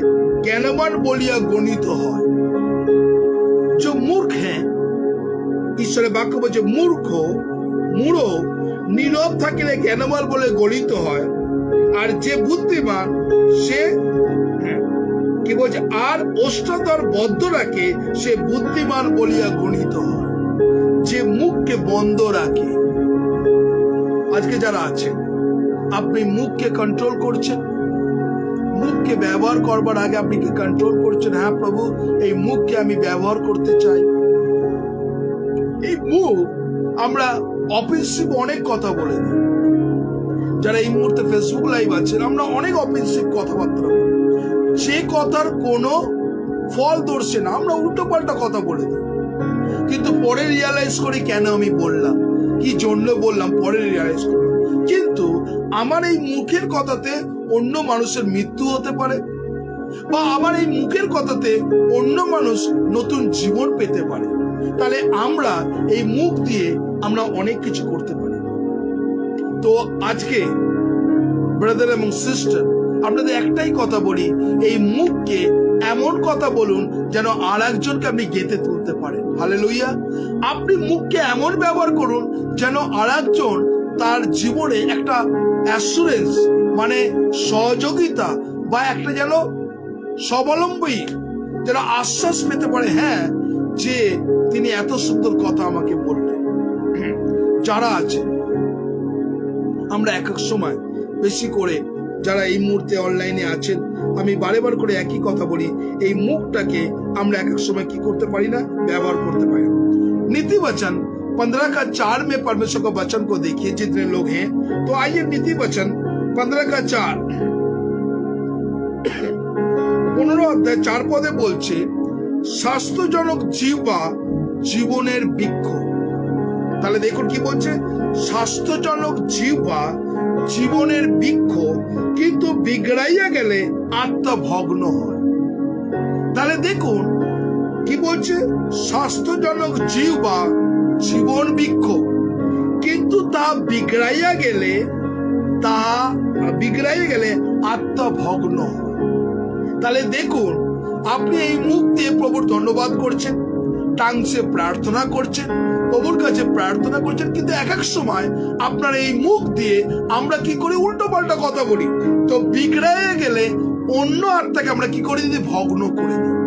জ্ঞানবান বলিয়া গণিত হয়। जो मूर्ख है, ঈশ্বরের বাক্য বলছে মূর্খ নীরব থাকিলে জ্ঞানবান বলে গণিত হয়, আর যে বুদ্ধিমান সে কি বলছে, আর ওষ্ঠাধর বদ্ধ রাখে সে বুদ্ধিমান বলিয়া গণিত হয়। যে মুখকে বন্ধ রাখে, আজকে যারা আছে আপনি মুখকে কন্ট্রোল করছেন, মুখকে ব্যবহার করবার আগে আপনি কি কন্ট্রোল করছেন? হ্যাঁ প্রভু, এই মুখকে আমি ব্যবহার করতে চাই। এই মুখ আমরা অফেন্সিভ অনেক কথা বলে দিই। যারা এই মুহূর্তে ফেসবুক লাইভ আছেন, আমরা অনেক অফেন্সিভ কথাবার্তা বলি, যে কথার কোনো ফল ধরছে না, আমরা উল্টো পাল্টা কথা বলে দিই। কিন্তু পরে রিয়ালাইজ করি কেন আমি বললাম, কি জন্য বললাম, পরে রিয়ালাইজ করি। কিন্তু আমার এই মুখের কথাতে অন্য মানুষের মৃত্যু হতে পারে, বা আমার এই মুখের কথাতে অন্য মানুষ নতুন জীবন পেতে পারে। তাহলে আমরা এই মুখ দিয়ে আমরা অনেক কিছু করতে পারি। তো আজকে ব্রাদার এবং সিস্টার, আপনাদের একটাই কথা বলি, এই মুখকে এমন কথা বলুন যেন আর একজনকে আপনি গেঁথে তুলতে পারেন। হালেলুয়া। আপনি মুখকে এমন ব্যবহার করুন যেন আর একজন তার জীবনে একটা অ্যাসুরেন্স, মানে সহযোগিতা বা একটা যেন স্বাবলম্বী, যেন আশ্বাস পেতে পারে, হ্যাঁ যে তিনি এত সুন্দর কথা আমাকে বললেন। যারা আছে আমরা এক এক সময় বেশি করে যারা এই মুহূর্তে অনলাইনে আছেন, আমি বারে করে একই কথা বলি, এই মুখটাকে আমরা এক এক সময় কি করতে পারি না, ব্যবহার করতে পারি না। नीति वचन 15 का 4 में परमेश्वर का वचन को देखिए जितने लोग हैं। तो आइए नीति वचन 15 का 4, 15 অধ্যায় 4 পদে বলছে, স্বাস্থ্যজনক জিহ্বা জীবনের বৃক্ষ। তাহলে দেখুন কি বলছে, স্বাস্থ্যজনক জিহ্বা জীবনের বৃক্ষ, কিন্তু বিগড়াইয়া গেলে আত্মা ভগ্ন হয়। তাহলে দেখুন কি বলছে, স্বাস্থ্যজনক জিহ্বা জীবন বৃক্ষ, কিন্তু তা বিগড়াইয়া গেলে আত্মা ভগ্ন হয়। তাহলে দেখুন, আপনি এই মুখ দিয়ে প্রভুর ধন্যবাদ করছেন, টাংসে প্রার্থনা করছেন, প্রভুর কাছে প্রার্থনা করছেন, কিন্তু এক এক সময় আপনার এই মুখ দিয়ে আমরা কি করি, উল্টো পাল্টা কথা বলি। তো বিগড়াইয়া গেলে অন্য আত্মাকে আমরা কি করে দিই, ভগ্ন করে দিই।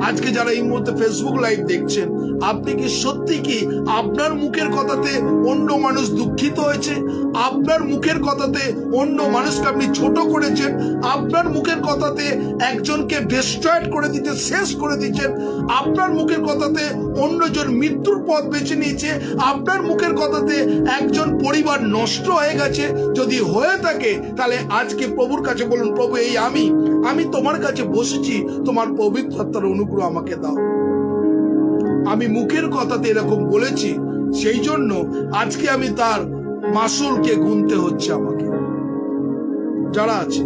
আজকে যারা এই মুহূর্তে ফেসবুক লাইভ দেখছেন, আপনি কি সত্যি কি আপনার মুখের কথাতে অন্য মানুষ দুঃখিত হয়েছে? আপনার মুখের কথাতে অন্য মানুষকে আপনি ছোট করেছেন? আপনার মুখের কথাতে একজনকে ডিস্ট্রয়েড করে দিতে, শেষ করে দিচ্ছেন? আপনার মুখের কথাতে অন্যজন মৃত্যুর পথ বেছে নিয়েছে? আপনার মুখের কথাতে একজন পরিবার নষ্ট হয়ে গেছে? যদি হয়ে থাকে তাহলে আজকে প্রভুর কাছে বলুন, প্রভু এই আমি তোমার কাছে বসেছি, তোমার পবিত্র আত্মার অনুগ্রহ আমাকে দাও। আমি মুখের কথাতে এরকম বলেছি, সেই জন্য আজকে আমি তার মাসুলকে গুনতে হচ্ছে আমাকে। যারা আছে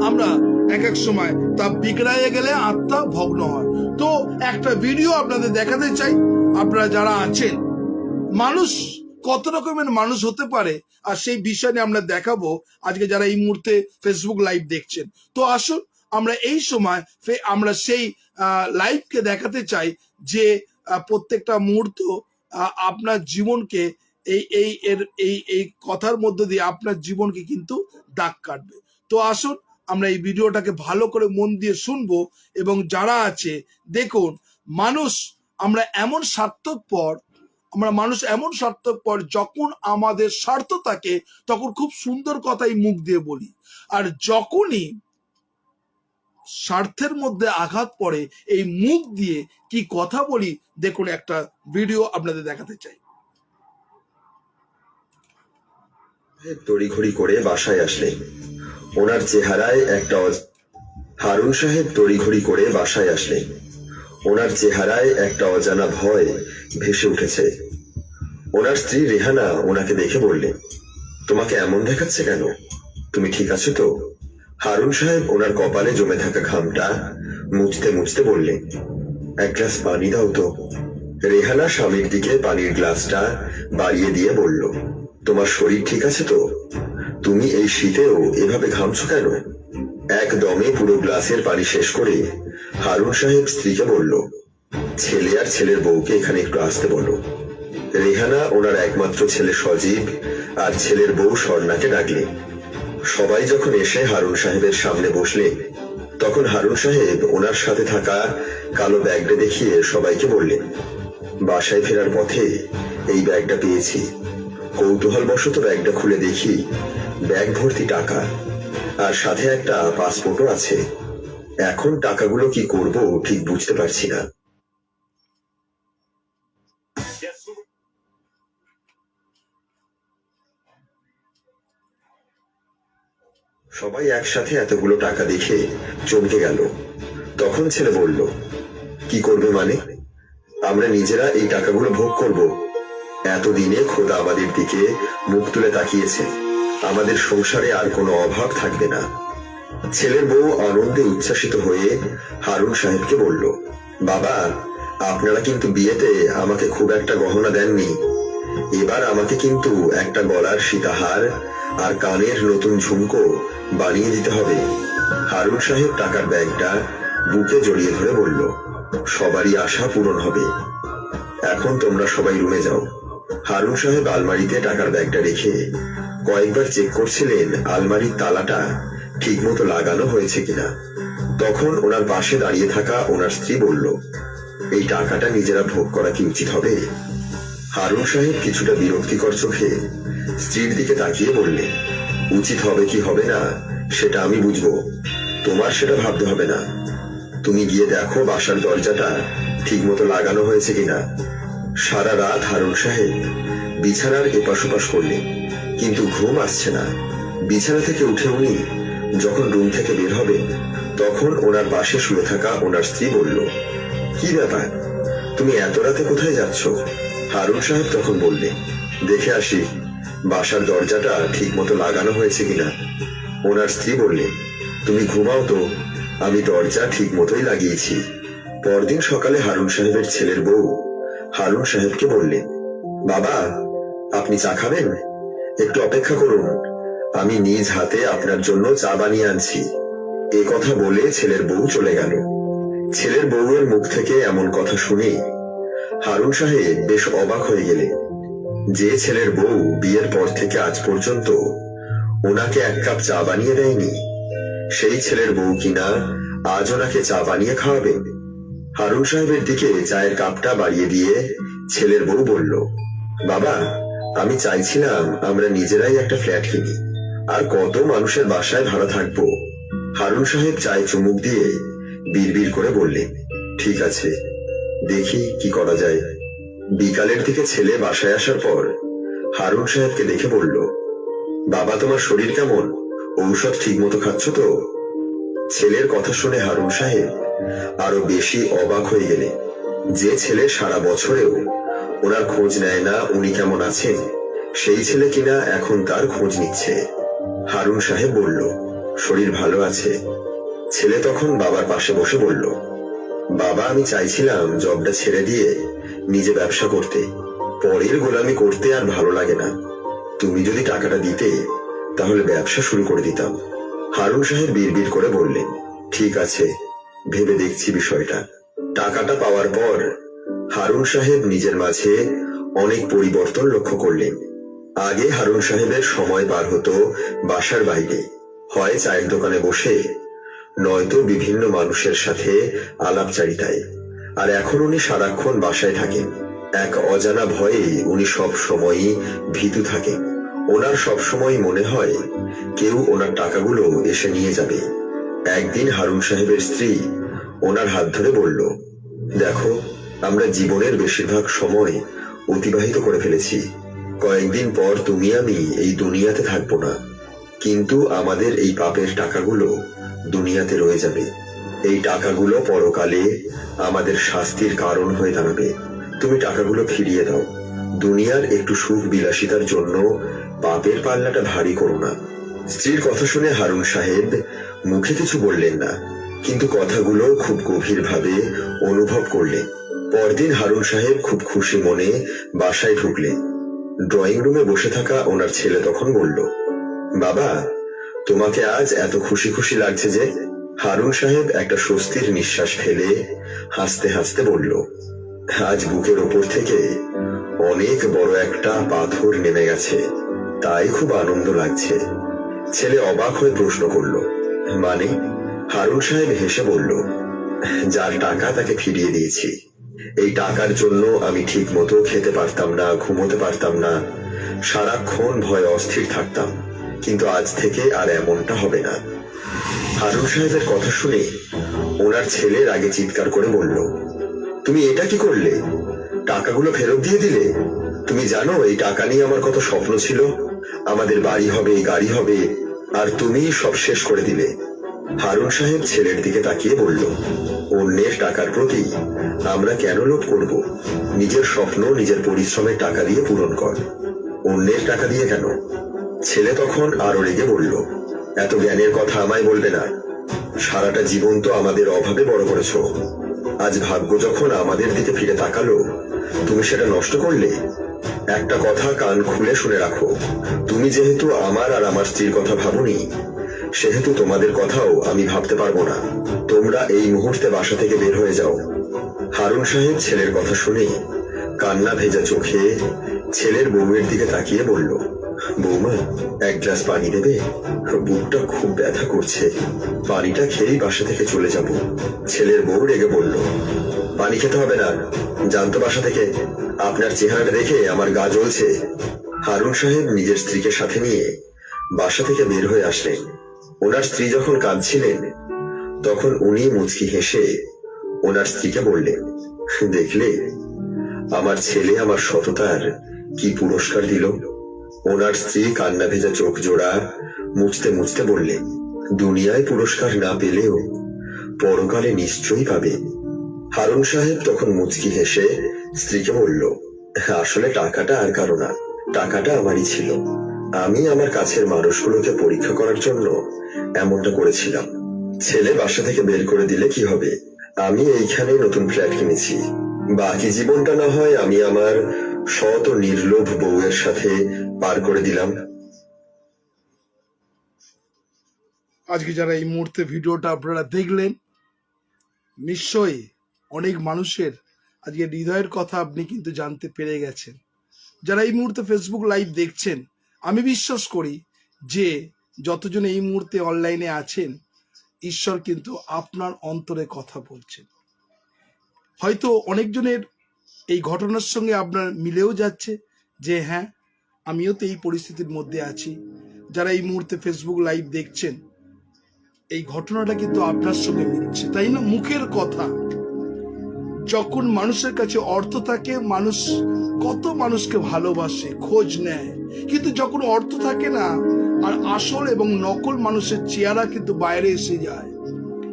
আমরা এক এক সময় তা বিগড়াইয়ে গেলে আত্মা ভগ্ন হয়। তো একটা ভিডিও আপনাদের দেখাতে চাই। আপনারা যারা আছেন, মানুষ কত রকমের মানুষ হতে পারে, আর সেই বিষয় নিয়ে আমরা দেখাবো আজকে যারা এই মুহূর্তে ফেসবুক লাইভ দেখছেন। তো আসুন আমরা এই সময় আমরা সেই লাইভকে দেখাতে চাই যে প্রত্যেকটা মুহূর্ত আপনার জীবনকে এই কথার মধ্য দিয়ে আপনার জীবনকে কিন্তু দাগ কাটবে। তো আসুন আমরা এই ভিডিওটাকে ভালো করে মন দিয়ে শুনবো। এবং যারা আছে দেখুন, আমরা এমন স্বার্থপর, যখন আমাদের স্বার্থ থাকে তখন খুব সুন্দর কথাই মুখ দিয়ে বলি, আর যখনই স্বার্থের মধ্যে আঘাত পড়ে এই মুখ দিয়ে কি কথা বলি, দেখুন একটা ভিডিও আপনাদের দেখাতে চাই। তড়িঘড়ি করে বাসায় আসলেন। ওনার চেহারায় একটা হারুন সাহেব তড়িঘড়ি করে বাসায় আসলেন। ওনার চেহারায় একটা অজানা ভয় ভেসে উঠেছে। ওনার স্ত্রী রেহানা ওনাকে দেখে বললেন, তোমাকে এমন দেখাচ্ছে কেন? তুমি ঠিক আছো তো? হারুন সাহেব ওনার কপালে জমে থাকা ঘামটা মুছতে মুছতে বললেন, এক গ্লাস পানি দাও তো। রেহানা স্বামীর দিকে পানির গ্লাসটা বাড়িয়ে দিয়ে বলল, তোমার শরীর ঠিক আছে তো? তুমি এই শীতেও এভাবে ঘামছো কেন? একদমে পুরো গ্লাসের পানি শেষ করে হারুন সাহেব স্ত্রীকে বলল, ছেলে আর ছেলের বউকে এখানে একটু আসতে বলো। রেহানা ওনার একমাত্র ছেলে সজীব আর ছেলের বউ স্বর্ণাকে ডাকলেন। সবাই যখন এসে হারুন সাহেবের সামনে বসলে, তখন হারুন সাহেব ওনার সাথে থাকা কালো ব্যাগটা দেখিয়ে সবাইকে বললেন, বাসায় ফেরার পথে এই ব্যাগটা পেয়েছি। কৌতূহলবশত ব্যাগটা খুলে দেখি ব্যাগ ভর্তি টাকা, আর সাথে একটা পাসপোর্টও আছে। এখন টাকাগুলো কি করব ঠিক বুঝতে পারছি না। সবাই একসাথে এতগুলো টাকা দেখে চমকে গেল। তখন ছেলে বলল, কি করবে মানে? আমরা নিজেরা এই টাকাগুলো ভোগ করব। এতদিনে খোদা আমাদের দিকে মুখ তুলে তাকিয়েছে, আমাদের সংসারে আর কোনো অভাব থাকবে না। ছেলের বউ আনন্দে উচ্ছ্বাসিত হয়ে হারুন সাহেবকে বলল, বাবা, আপনারা কিন্তু বিয়েতে আমাকে খুব একটা গহনা দেননি। এবার আমাকে কিন্তু একটা গলার সীতাহার আর কানের নতুন ঝুমকো বানিয়ে দিতে হবে। হারুন সাহেব টাকার ব্যাগটা বুকে জড়িয়ে ধরে বলল, সবারই আশা পূরণ হবে। এখন তোমরা সবাই রুমে যাও। হারুন সাহেব আলমারিতে টাকার ব্যাগটা রেখে কয়েকবার চেক করছিলেন আলমারির তালাটা ঠিক মতো লাগানো হয়েছে কিনা। তখন ওনার পাশে দাঁড়িয়ে থাকা ওনার স্ত্রী বলল, এই টাকাটা নিজেরা ভোগ করা কি উচিত হবে? হারুন সাহেব কিছুটা বিরক্তিকর চোখে স্ত্রীর দিকে তাকিয়ে বললেন, উচিত হবে কি হবে না সেটা আমি বুঝবো, তোমার সেটা ভাবতে হবে না। তুমি গিয়ে দেখো বাসার দরজাটা ঠিক মতো লাগানো হয়েছে কিনা। সারা রাত হারুন সাহেব বিছানার এপাশ ওপাশ করলেন, কিন্তু ঘুম আসছে না। বিছানা থেকে উঠে উনি যখন রুম থেকে বের হবে, তখন ওনার পাশে শুয়ে থাকা ওনার স্ত্রী বলল, কি ব্যাপার, তুমি এত রাতে কোথায় যাচ্ছ? হারুন সাহেব তখন বললেন, দেখে আসি বাসার দরজাটা ঠিক মতো লাগানো হয়েছে কিনা। ওনার স্ত্রী বললেন, তুমি ঘুমাও তো, আমি দরজা ঠিক মতোই লাগিয়েছি। পরদিন সকালে হারুন সাহেবের ছেলের বউ হারুন সাহেবকে বললেন, বাবা, আপনি চা খাবেন? একটু অপেক্ষা করুন, আমি নিজ হাতে আপনার জন্য চা বানিয়ে আনছি। এ কথা বলে ছেলের বউ চলে গেল। ছেলের বউয়ের মুখ থেকে এমন কথা শুনে হারুন সাহেব বেশ অবাক হয়ে গেলেন। যে ছেলের বউ বিয়ের পর থেকে আজ পর্যন্ত ওনাকে এক কাপ চা বানিয়ে দেয়নি, সেই ছেলের বউ কিনা আজ ওনাকে চা বানিয়ে খাওয়াবে। হারুন সাহেবের দিকে চায়ের কাপটা বাড়িয়ে দিয়ে ছেলের বউ বলল, বাবা, আমি চাইছিলাম আমরা নিজেরাই একটা ফ্ল্যাট কিনি, আর কত মানুষের বাসায় ভাড়া থাকবো। হারুন সাহেব চায়ে চুমুক দিয়ে বিড়বিড় করে বললেন, ঠিক আছে, দেখি কি করা যায়। বিকালের দিকে ছেলে বাসায় আসার পর হারুন সাহেবকে দেখে বলল, বাবা, তোমার শরীর কেমন? ঔষধ ঠিক মতো খাচ্ছ তো? ছেলের কথা শুনে হারুন সাহেব আরো বেশি অবাক হয়ে গেলেন। যে ছেলে সারা বছরেও ওনার খোঁজ নেয় না উনি কেমন আছেন, সেই ছেলে কিনা এখন তার খোঁজ নিচ্ছে। হারুন সাহেব বলল, শরীর ভালো আছে। ছেলে তখন বাবার পাশে বসে বলল, বাবা, আমি চাইছিলাম জবটা ছেড়ে দিয়ে নিজে ব্যবসা করতে, পরের গোলামি করতে আর ভালো লাগে না। তুমি যদি টাকাটা দিতে তাহলে ব্যবসা শুরু করে দিতাম। হারুন সাহেব বিড়বিড় করে বললেন, ঠিক আছে, ভেবে দেখছি বিষয়টা। টাকাটা পাওয়ার পর হারুন সাহেব নিজের মাঝে অনেক পরিবর্তন লক্ষ্য করলেন। আগে হারুন সাহেবের সময় পার হতো বাসার বাইরে, হয় চায়ের দোকানে বসে, নয়তো বিভিন্ন মানুষের সাথে আলাপচারিতায়। আর এখন উনি সারাক্ষণ বাসায় থাকেন। এক অজানা ভয়ে উনি সব সময়ই ভীতু থাকেন। ওনার সবসময় মনে হয় কেউ ওনার টাকাগুলো এসে নিয়ে যাবে। একদিন হারুন সাহেবের স্ত্রী ওনার হাত ধরে বলল, দেখো, আমরা জীবনের বেশিরভাগ সময় অতিবাহিত করে ফেলেছি। কয়েকদিন পর তুমি আমি এই দুনিয়াতে থাকবো না, কিন্তু আমাদের এই পাপের টাকাগুলো দুনিয়াতে রয়ে যাবে। এই টাকাগুলো পরকালে আমাদের শাস্তির কারণ হয়ে দাঁড়াবে। তুমি টাকাগুলো ফিরিয়ে দাও। দুনিয়ার একটু সুখ বিলাসিতার জন্য পাপের পাল্লাটা ভারী করো না। স্ত্রীর কথা শুনে হারুন সাহেব মুখে কিছু বললেন না, কিন্তু কথাগুলো খুব গভীরভাবে অনুভব করলেন। পরদিন হারুন সাহেব খুব খুশি মনে বাসায় ঢুকলেন। ড্রয়িং রুমে বসে থাকা ওনার ছেলে তখন বলল, বাবা, তোমাকে আজ এত খুশি খুশি লাগছে যে? হারুন সাহেব একটা স্বস্তির নিঃশ্বাস ফেলে হাসতে হাসতে বলল, আজ বুকের ওপর থেকে অনেক বড় একটা পাথর নেমে গেছে, তাই খুব আনন্দ লাগছে। ছেলে অবাক হয়ে প্রশ্ন করল, মানে? হারুন সাহেব হেসে বলল, যার টাকা তাকে ফিরিয়ে দিয়েছি। এই টাকার জন্য আমি ঠিক মতো খেতে পারতাম না, ঘুমোতে পারতাম না, সারাক্ষণ ভয়ে অস্থির থাকতাম, কিন্তু আজ থেকে আর এমনটা হবে না। হারুন সাহেবের কথা শুনে ওনার ছেলের আগে চিৎকার করে বলল, তুমি এটা কি করলে? টাকাগুলো ফেরত দিয়ে দিলে? তুমি জানো এই টাকা নিয়ে আমার কত স্বপ্ন ছিল, আমাদের বাড়ি হবে, গাড়ি হবে, আর তুমি সব শেষ করে দিলে। হারুন সাহেব ছেলের দিকে তাকিয়ে বলল, অন্যের টাকার প্রতি আমরা কেন লোভ করব? নিজের স্বপ্ন নিজের পরিশ্রমের টাকা দিয়ে পূরণ কর, অন্যের টাকা দিয়ে কেন? ছেলে তখন আরো রেগে বলল, এত জ্ঞানের কথা আমায় বলবে না। সারাটা জীবন তো আমাদের অভাবে বড় করেছ, আজ ভাগ্য যখন আমাদের দিকে ফিরে তাকালো, তুমি সেটা নষ্ট করলে। একটা কথা কান খুলে শুনে রাখো, তুমি যেহেতু আমার আর আমার স্ত্রীর কথা ভাবনি, সেহেতু তোমাদের কথাও আমি ভাবতে পারবো না। তোমরা এই মুহূর্তে বাসা থেকে বের হয়ে যাও। হারুন সাহেব ছেলের কথা শুনে কান্না ভেজা চোখে ছেলের বউয়ের দিকে তাকিয়ে বলল, বৌমা, এক গ্লাস পানি দেবে? বুকটা খুব ব্যথা করছে, পানিটা খেয়েই বাসা থেকে চলে যাব। ছেলের বউ রেগে বলল, পানি খেতে হবে না, জানতো বাসা থেকে, আপনার চেহারাটা দেখে আমার গা জ্বলছে। হারুন সাহেব নিজের স্ত্রীকে সাথে নিয়ে বাসা থেকে বের হয়ে আসলেন। ওনার স্ত্রী যখন কাঁদছিলেন, তখন উনি মুচকি হেসে ওনার স্ত্রীকে বললেন, দেখলে আমার ছেলে আমার সততার কি পুরস্কার দিল? ওনার স্ত্রী কান্না ভেজা চোখ জোড়া মুছতে মুছতে বললেন, দুনিয়ায় পুরস্কার না পেলেও পরকালে নিশ্চয়ই পাবে। হারুন সাহেব তখন মুচকি হেসে স্ত্রীকে বলল, আসলে টাকাটা আর কারো না, টাকাটা আমারই ছিল। আমি আমার কাছের মানুষগুলোকে পরীক্ষা করার জন্য এমনটা করেছিলাম। ছেলে বাসা থেকে বের করে দিলে কি হবে? আমি এইখানে নতুন ফ্ল্যাট কিনেছি, বাকি জীবনটা না হয় আমি আমার সৎ ও নির্লোভ বউয়ের সাথে পার করে দিলাম। আজকে যারা এই মুহূর্তে ভিডিওটা আপনারা দেখলেন, নিশ্চয়ই অনেক মানুষের আজকে হৃদয়ের কথা আপনি কিন্তু জানতে পেরে গেছেন। যারা এই মুহূর্তে ফেসবুক লাইভ দেখছেন, আমি বিশ্বাস করি যে যতজন এই মুহূর্তে অনলাইনে আছেন, ঈশ্বর কিন্তু আপনার অন্তরে কথা বলছেন। হয়তো অনেকজনের এই ঘটনার সঙ্গে আপনার মিলেও যাচ্ছে যে হ্যাঁ, আমিও তো এই পরিস্থিতির মধ্যে আছি। যারা এই মুহূর্তে ফেসবুক লাইভ দেখছেন, এই ঘটনাটা কিন্তু আপনার সঙ্গে মিলছে, তাই না? মুখের কথা, যখন মানুষের কাছে অর্থ থাকে, মানুষ কত মানুষকে ভালোবাসে, খোঁজ নেয়, কিন্তু যখন অর্থ থাকে না, আর আসল এবং নকল মানুষের চেহারা কিন্তু বাইরে এসে যায়।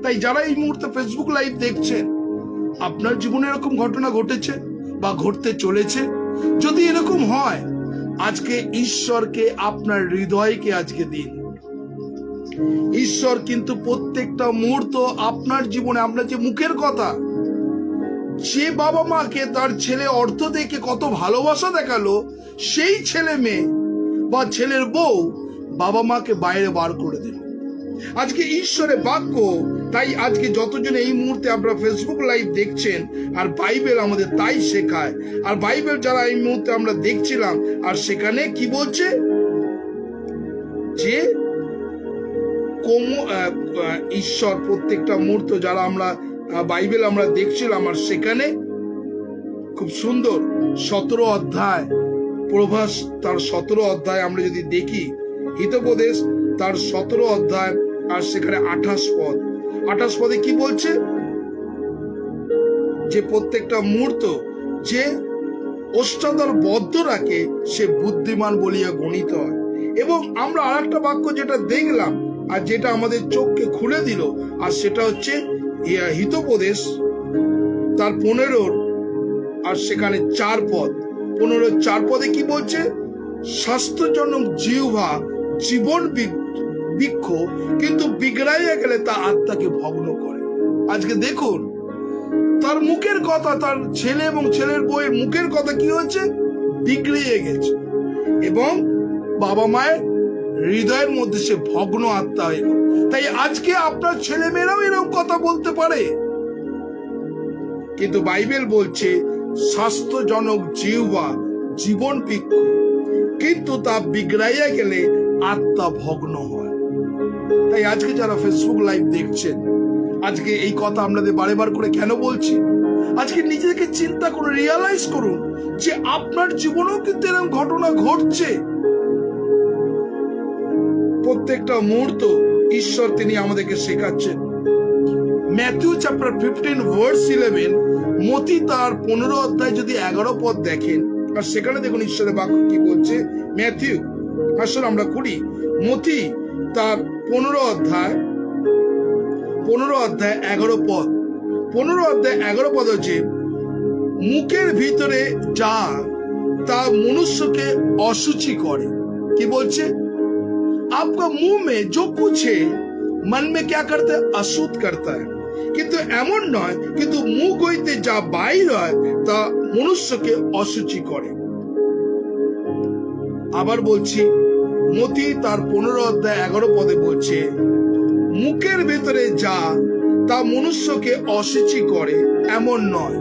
তাই যারা এই মুহূর্তে ফেসবুক লাইভ দেখছেন, আপনার জীবনে এরকম ঘটনা ঘটেছে বা ঘটতে চলেছে? যদি এরকম হয়, আজকে ঈশ্বরকে আপনার হৃদয়কে আজকে দিন। ঈশ্বর কিন্তু প্রত্যেকটা মুহূর্ত আপনার জীবনে, আপনার যে মুখের কথা, যে বাবা মাকে তার ছেলে অর্থ দেখে কত ভালোবাসা দেখালো, সেই ছেলে মেয়ে বা ছেলের বউ বাবা মাকে বাইরে বার করে দিল। আজকে ঈশ্বরের বাক্য, তাই আজকে যতজন এই মুহূর্তে আপনারা ফেসবুক লাইভ দেখছেন, আর বাইবেল আমাদের তাই শেখায়। আর বাইবেল যারা এই মুহূর্তে আমরা দেখছিলাম, আর সেখানে কি বলছে যে ঈশ্বর প্রত্যেকটা মুহূর্ত যারা আমরা বাইবেল আমরা দেখছিলাম, আর সেখানে খুব সুন্দর 17 অধ্যায়, প্রভাস তার 17 অধ্যায় আমরা যদি দেখি, হিতোপদেশ তার 17 অধ্যায়, আর সেখানে 28 পদে কি বলছে? যে প্রত্যেকটা মুহূর্ত যে ওষ্ঠাধর বদ্ধ রাখে, সে বুদ্ধিমান বলিয়া গণিত হয়। এবং আমরা আর একটা বাক্য যেটা দেখলাম, আর যেটা আমাদের চোখকে খুলে দিল, আর সেটা হচ্ছে হিতোপদেশ তার 15 আর সেখানে 4 পদ, 15-4 পদে কি বলছে? স্বাস্থ্যজনক জিহ্বা জীবন বৃক্ষ, কিন্তু বিগড়াইয়া গেলে তা আত্মাকে ভগ্ন করে। আজকে দেখুন তার মুখের কথা, তার ছেলে এবং ছেলের বউয়ের মুখের কথা কি হচ্ছে? বিগড়িয়ে গেছে, এবং বাবা মায়ের হৃদয়ের মধ্যে সে ভগ্ন আত্মা এলো। তাই আজকে আপনার ছেলে মেয়েরাও এরকম কথা বলতে পারে, কিন্তু বাইবেল বলছে স্বাস্থ্যজনক জিহ্বা জীবন বৃক্ষ, কিন্তু তা বিগড়াইয়া গেলে আত্মা ভগ্ন হয়। তাই আজকে যারা ফেসবুক লাইভ দেখছেন, আজকে এই কথা আপনাদের বারে করে কেন বলছি? আজকে নিজেকে চিন্তা করে রিয়ালাইজ করুন যে আপনার জীবনেও কিন্তু এরকম ঘটনা ঘটছে। প্রত্যেকটা মুহূর্ত ঈশ্বর তিনি আমাদেরকে শেখাচ্ছেন। ম্যাথিউ চ্যাপ্টার 15 ভার্স 11, মতি তার 15 অধ্যায় যদি 11 পদ দেখেন, আর সেখানে দেখুন ঈশ্বরের বাক্য কি বলছে। ম্যাথিউ, আসলে আমরা করি মতি তার 15 অধ্যায় 11 পদ, 15 অধ্যায় 11 পদ হচ্ছে, মুখের ভিতরে যা তা মনুষ্যকে অশুচি করে। কি বলছে? आपका मुंह में जो कुछ है मन में क्या करता है? अशुद्ध करता है। কিন্তু এমন নয়, কিন্তু মুখ হইতে যা বাইর হয় তা মনুষ্যকে অশুচি করে। আবার বলছি, মতি তার 15 অধ্যায় 11 পদে বলছে, মুখের ভেতরে যা তা মনুষ্যকে অশুচি করে এমন নয়,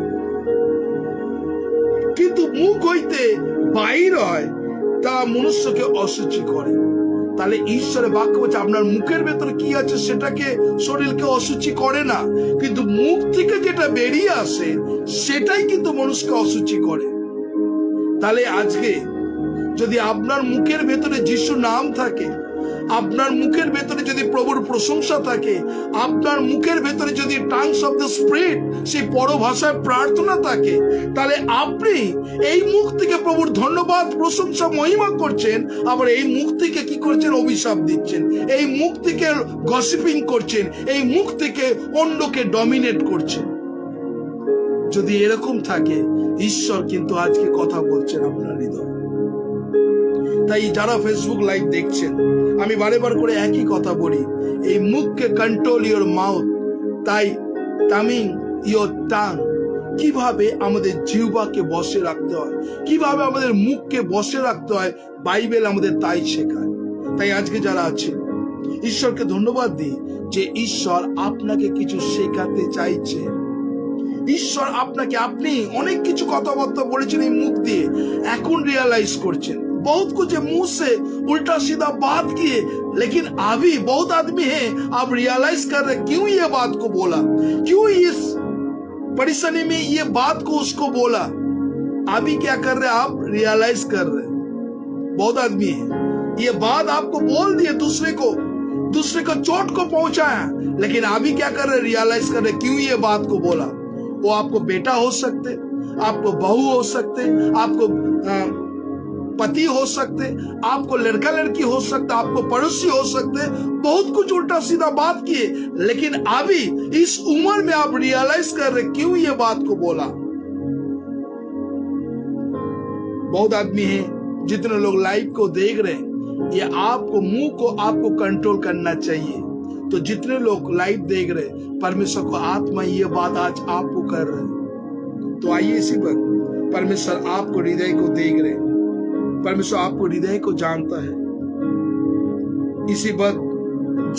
কিন্তু মুখ হইতে বাইর হয় তা মনুষ্যকে অশুচি করে। তাহলে ঈশ্বরের বাক্য বলছে আপনার মুখের ভেতরে কি আছে সেটাকে শরীরকে অশুচি করে না, কিন্তু মুখ থেকে যেটা বেরিয়ে আসে সেটাই কিন্তু মানুষকে অশুচি করে। তাহলে আজকে যদি আপনার মুখের ভেতরে যিশুর নাম থাকে, আপনার মুখের ভেতরে যদি প্রভুর প্রশংসা থাকে, আপনার মুখের ভেতরে যদি টাংস অফ দ্য স্পিরিট, সেই পরভাষায় প্রার্থনা থাকে, তাহলে আপনি এই মুখ থেকে প্রভুর ধন্যবাদ, প্রশংসা, মহিমা করছেন, আবার এই মুখ থেকে কি করছেন? অভিশাপ দিচ্ছেন। এই মুখ থেকে গসিপিং করছেন, এই মুখ থেকে অন্যকে ডমিনেট করছেন। যদি এরকম থাকে, ঈশ্বর কিন্তু আজকে কথা বলছেন আপনার হৃদয়। তাই যারা ফেসবুক লাইভ দেখছেন, আমি বারেবার করে একই কথা বলি, এই মুখকে কন্ট্রোল ইওর মাউথ, তাই তামিং ইওর টাং। কিভাবে আমাদের জিহ্বাকে বসে রাখতে হয়, কিভাবে আমাদের মুখকে বসে রাখতে হয়, বাইবেল আমাদের তাই শেখায়। তাই আজকে যারা আছে, ঈশ্বরকে ধন্যবাদ দিই যে ঈশ্বর আপনাকে কিছু শেখাতে চাইছে। ঈশ্বর আপনাকে, আপনি অনেক কিছু কথাবার্তা বলেছেন এই মুখ দিয়ে, এখন রিয়েলাইজ করছেন। बहुत कुछ मुंह से उल्टा सीधा बात किए, लेकिन अभी बहुत आदमी है आप रियलाइज कर रहे क्यों ये बात को बोला, क्यों इस परेशानी में ये बात को उसको बोला। अभी क्या कर रहे? आप रियलाइज कर रहे। बहुत आदमी है ये बात आपको बोल दिए, दूसरे को चोट को पहुंचाया, लेकिन अभी क्या कर रहे? रियलाइज कर रहे क्यों ये बात को बोला। वो आपको बेटा हो सकते, आपको बहू हो सकते, आपको पति हो सकते, आपको लड़का लड़की हो सकता, आपको पड़ोसी हो सकते, बहुत कुछ उल्टा सीधा बात किए, लेकिन अभी इस उम्र में आप रियलाइज कर रहे क्यों ये बात को बोला। बहुत आदमी हैं, जितने लोग लाइव को देख रहे हैं, ये आपको मुंह को आपको कंट्रोल करना चाहिए। तो जितने लोग लाइव देख रहे, परमेश्वर को आत्मा ये बात आज आपको कर रहे। तो आइए इसी पर, परमेश्वर आपको हृदय को देख रहे, परमेश्वर आपको हृदय को जानता है। इसी बात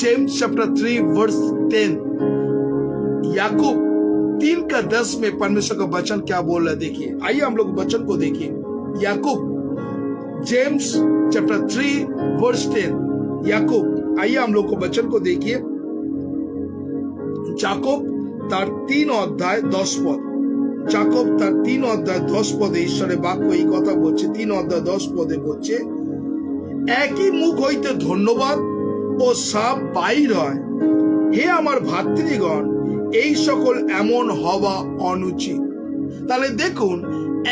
जेम्स चैप्टर 3 वर्स 10, याकूब 3:10 में परमेश्वर का वचन क्या बोल रहा है, देखिए। आइए हम लोग वचन को देखिए। याकूब, जेम्स चैप्टर 3 वर्स 10, याकूब, आइए हम लोग को वचन को देखिए। याकूब तार 3 অধ্যায় 10 পদ, যাকব তার 3 অধ্যায় 10 পদে ঈশ্বরের বাক্য এই কথা বলছে। 3 অধ্যায় 10 পদে বলছে, একই মুখ হইতে ধন্যবাদ ও সাপ বাইর হয়, হে আমার ভাতৃগণ, এই সকল এমন হওয়া অনুচিত। তাহলে দেখুন,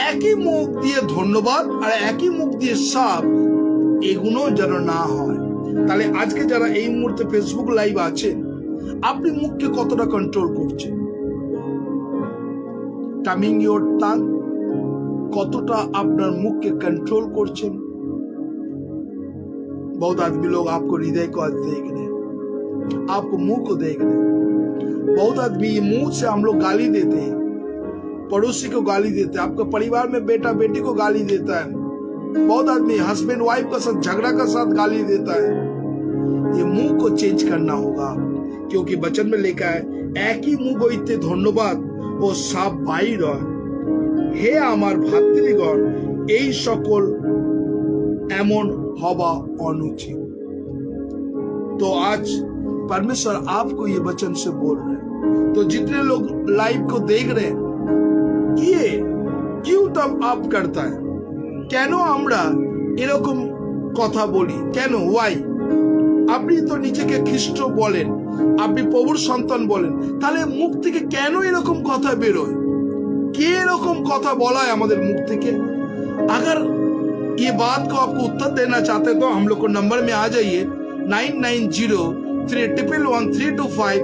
একই মুখ দিয়ে ধন্যবাদ আর একই মুখ দিয়ে সাপ, এগুলো যেন না হয়। তাহলে আজকে যারা এই মুহূর্তে ফেসবুক লাইভ আছেন, আপনি মুখকে কতটা কন্ট্রোল করছেন? টামিং ইয়োর টাং, কতটা আপনার মুখকে कंट्रोल করছেন? बहुत आदमी लोग आपको हृदय को आज देख रहे हैं, आपको मुंह को देख रहे हैं। बहुत आदमी ये मुंह से हम लोग गाली देते हैं, पड़ोसी को गाली देते हैं, आपके परिवार में बेटा बेटी को गाली देता है, बहुत आदमी हस्बैंड वाइफ का साथ झगड़ा का साथ गाली देता है। ये मुंह को चेंज करना होगा, क्योंकि वचन में लिखा है एक ही मुंह বইতে ধন্যবাদ ও সাপ বাইর হয়। হে আমার ভাতৃগণ, এই সকল এমন হওয়া অনুচিत। तो आज परमेश्वर आपको ये वचन से बोल रहे हैं। तो जितने लोग लाइव को देख रहे हैं, ये क्यों तब आप करता है? কেন আমরা এরকম কথা বলি? কেন? ওয়াই? আপনি তো নিজেকে খ্রিস্ট বলেন, আপনি প্রভুর সন্তান বলেন, তাহলে মুখ থেকে কেন এরকম কথা বেরোয়? কে এরকম কথা বলায় আমাদের মুখ থেকে? अगर ये बात को आपको उत्तर देना चाहते हैं तो हम लोग को नंबर में आ जाइए 9903111325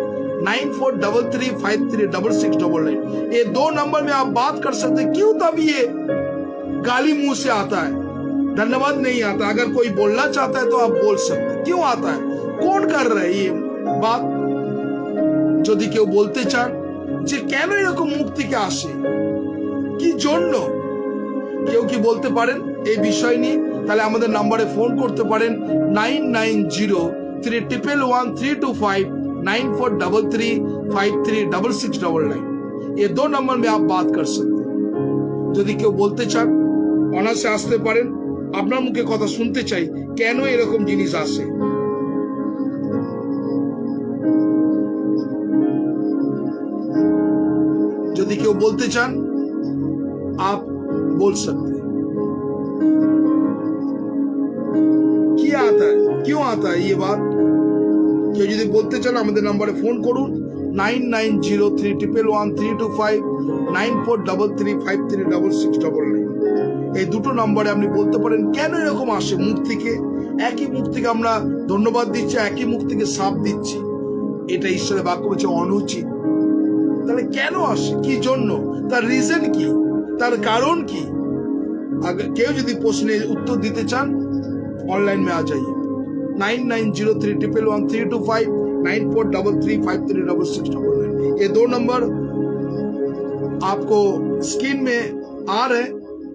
9433536699। ये 2 नंबर में आप बात कर सकते हैं। क्यों तब ये गाली मुंह से आता है, धन्यवाद नहीं आता? अगर कोई बोलना चाहता है तो आप बोल सकते हैं। क्यों आता है? कौन कर रहा है ये बात? যদি কেউ বলতে চান যে কেন এরকম মুখ থেকে আসে, কি জন্য, কেউ কি বলতে পারেন এই বিষয় নিয়ে? তাহলে আমাদের নম্বরে ফোন করতে পারেন 9903111325 9433536699। ये 2 नंबर में आप बात कर सकते हैं। যদি কেউ বলতে চান অনায়াসে আসতে পারেন, আপনার মুখে কথা শুনতে চাই কেন এরকম জিনিস আসে। যদি কেউ বলতে চান आप बोल सकते हैं। क्या आता है, क्यों आता है ये बात? কেউ যদি বলতে চান আমাদের নম্বরে ফোন করুন 9903111325 9433536699। এই দুটো নম্বরে আপনি বলতে পারেন কেন এরকম আসে মুখ থেকে। একই মুখ থেকে আমরা ধন্যবাদ দিচ্ছি, একই মুখ থেকে সাপ দিচ্ছি, এটা ঈশ্বরের বাক্য বলছে অনুচিত। তাহলে কেন আসে, কি জন্য, তার রিজন কি, তার কারণ কি? अगर কেউ যদি প্রশ্নের উত্তর দিতে চান ऑनलाइन में आ जाइए 9903111325 9433536699। ये 2 नंबर आपको स्क्रीन में आ रहे हैं,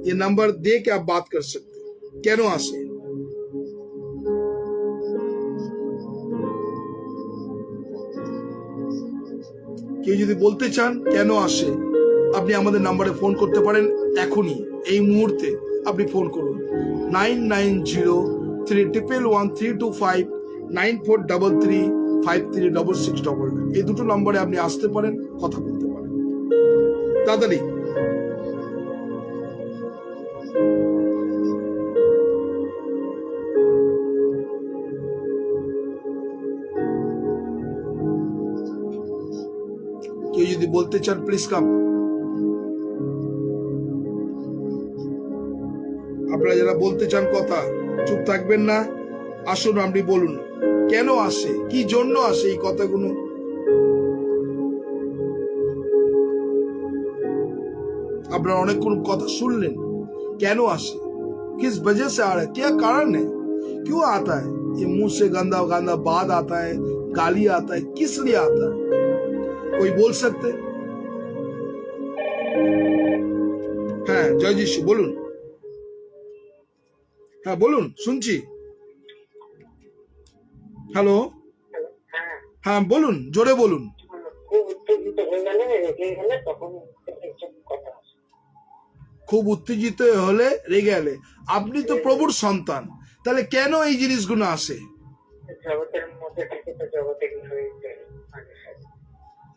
ये नंबर दे के आप बात कर सकते हैं। কেন আসে? কেউ যদি বলতে চান কেন আসে, আপনি আমাদের নম্বরে ফোন করতে পারেন। এখনই এই মুহূর্তে আপনি ফোন করুন 9903111325 9433536699। এই দুটো নম্বরে আপনি আসতে পারেন, কথা বলতে পারেন তাড়াতাড়ি। কেউ যদি বলতে চান প্লিজ কাম। আপনারা যারা বলতে চান কথা, চুপ থাকবেন না, আসুন আপনি বলুন কেন আসে, কি জন্য আসে এই কথাগুলো। আপনারা অনেকক্ষণ কথা শুনলেন, কেন আসে, किस वजह से आ रहा है, क्या कारण है, क्यों आता है? ये मुंह से गंदा गंदा बात आता है, गाली आता है, किस लिए आता है? कोई बोल सकते? হ্যাঁ জয় যিশু, বলুন। হ্যাঁ বলুন, শুনছি। হ্যালো, হ্যাঁ বলুন, জোরে বলুন। খুব উত্তেজিত হয়ে গেলে রেগে গেলে তখন এইসব কথা আসে। খুব উত্তেজিত হলে রেগে গেলে, আপনি তো প্রভুর সন্তান, তাহলে কেন এই জিনিসগুলো আসে? জগতের মধ্যে থেকে তো জগতের হয়ে যায়,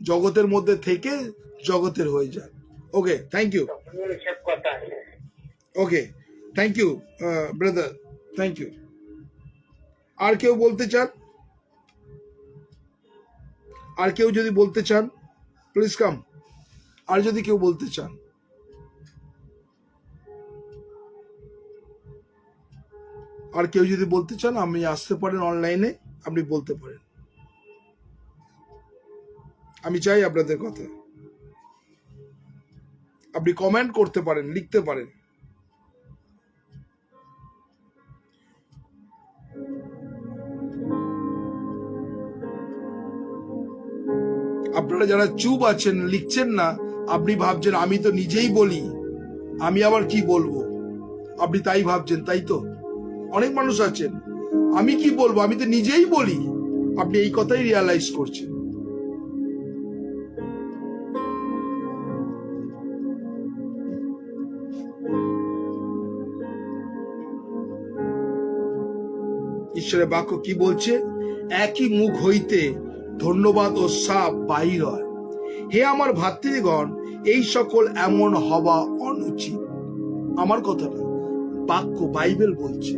জগতের মধ্যে থেকে জগতের হয়ে যায়। Okay, thank you. তখন এইসব কথা আসে। Okay, thank you brother, thank you. আর কেউ বলতে চান? আর কেউ যদি বলতে চান প্লিজ কাম। আর যদি কেউ বলতে চান, আর কেউ যদি বলতে চান আপনি আসতে পারেন অনলাইনে, আপনি বলতে পারেন। আমি চাই আপনাদের কথা আপনি কমেন্ট করতে পারেন, লিখতে পারেন। আপনারা যারা চুপ আছেন, লিখছেন না, আপনি ভাবছেন আমি তো নিজেই বলি, আমি আবার কি বলবো, আপনি তাই ভাবছেন, তাই তো? অনেক মানুষ আছেন আমি কি বলবো, আমি তো নিজেই বলি, আপনি এই কথাই রিয়ালাইজ করছেন। ঈশ্বরের বাক্য কি বলছে? একই মুখ হইতে ধন্যবাদ ও সাপ বাহির হয়। হে আমার ভাতৃগণ, এই সকল এমন হওয়া অনুচিত। আমার কথা না, বাক্য বাইবেল বলছে।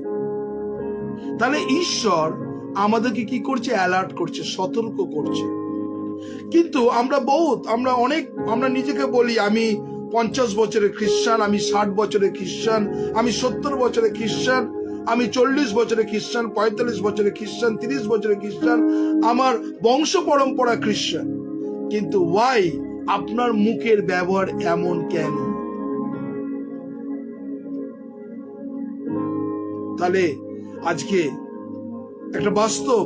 তাহলে ঈশ্বর আমাদেরকে কি করছে? অ্যালার্ট করছে, সতর্ক করছে। কিন্তু আমরা নিজেকে বলি আমি 50 বছরের খ্রিস্টান, আমি 60 বছরের খ্রিস্টান, আমি 70 বছরের খ্রিস্টান, আমি 40 বছরের খ্রিস্টান, 45 বছরের খ্রিস্টান, 30 বছরের খ্রিস্টান, আমার বংশ পরম্পরা খ্রিস্টান। কিন্তু ওয়াই আপনার মুখের ব্যবহার এমন কেন? তাহলে আজকে একটা বাস্তব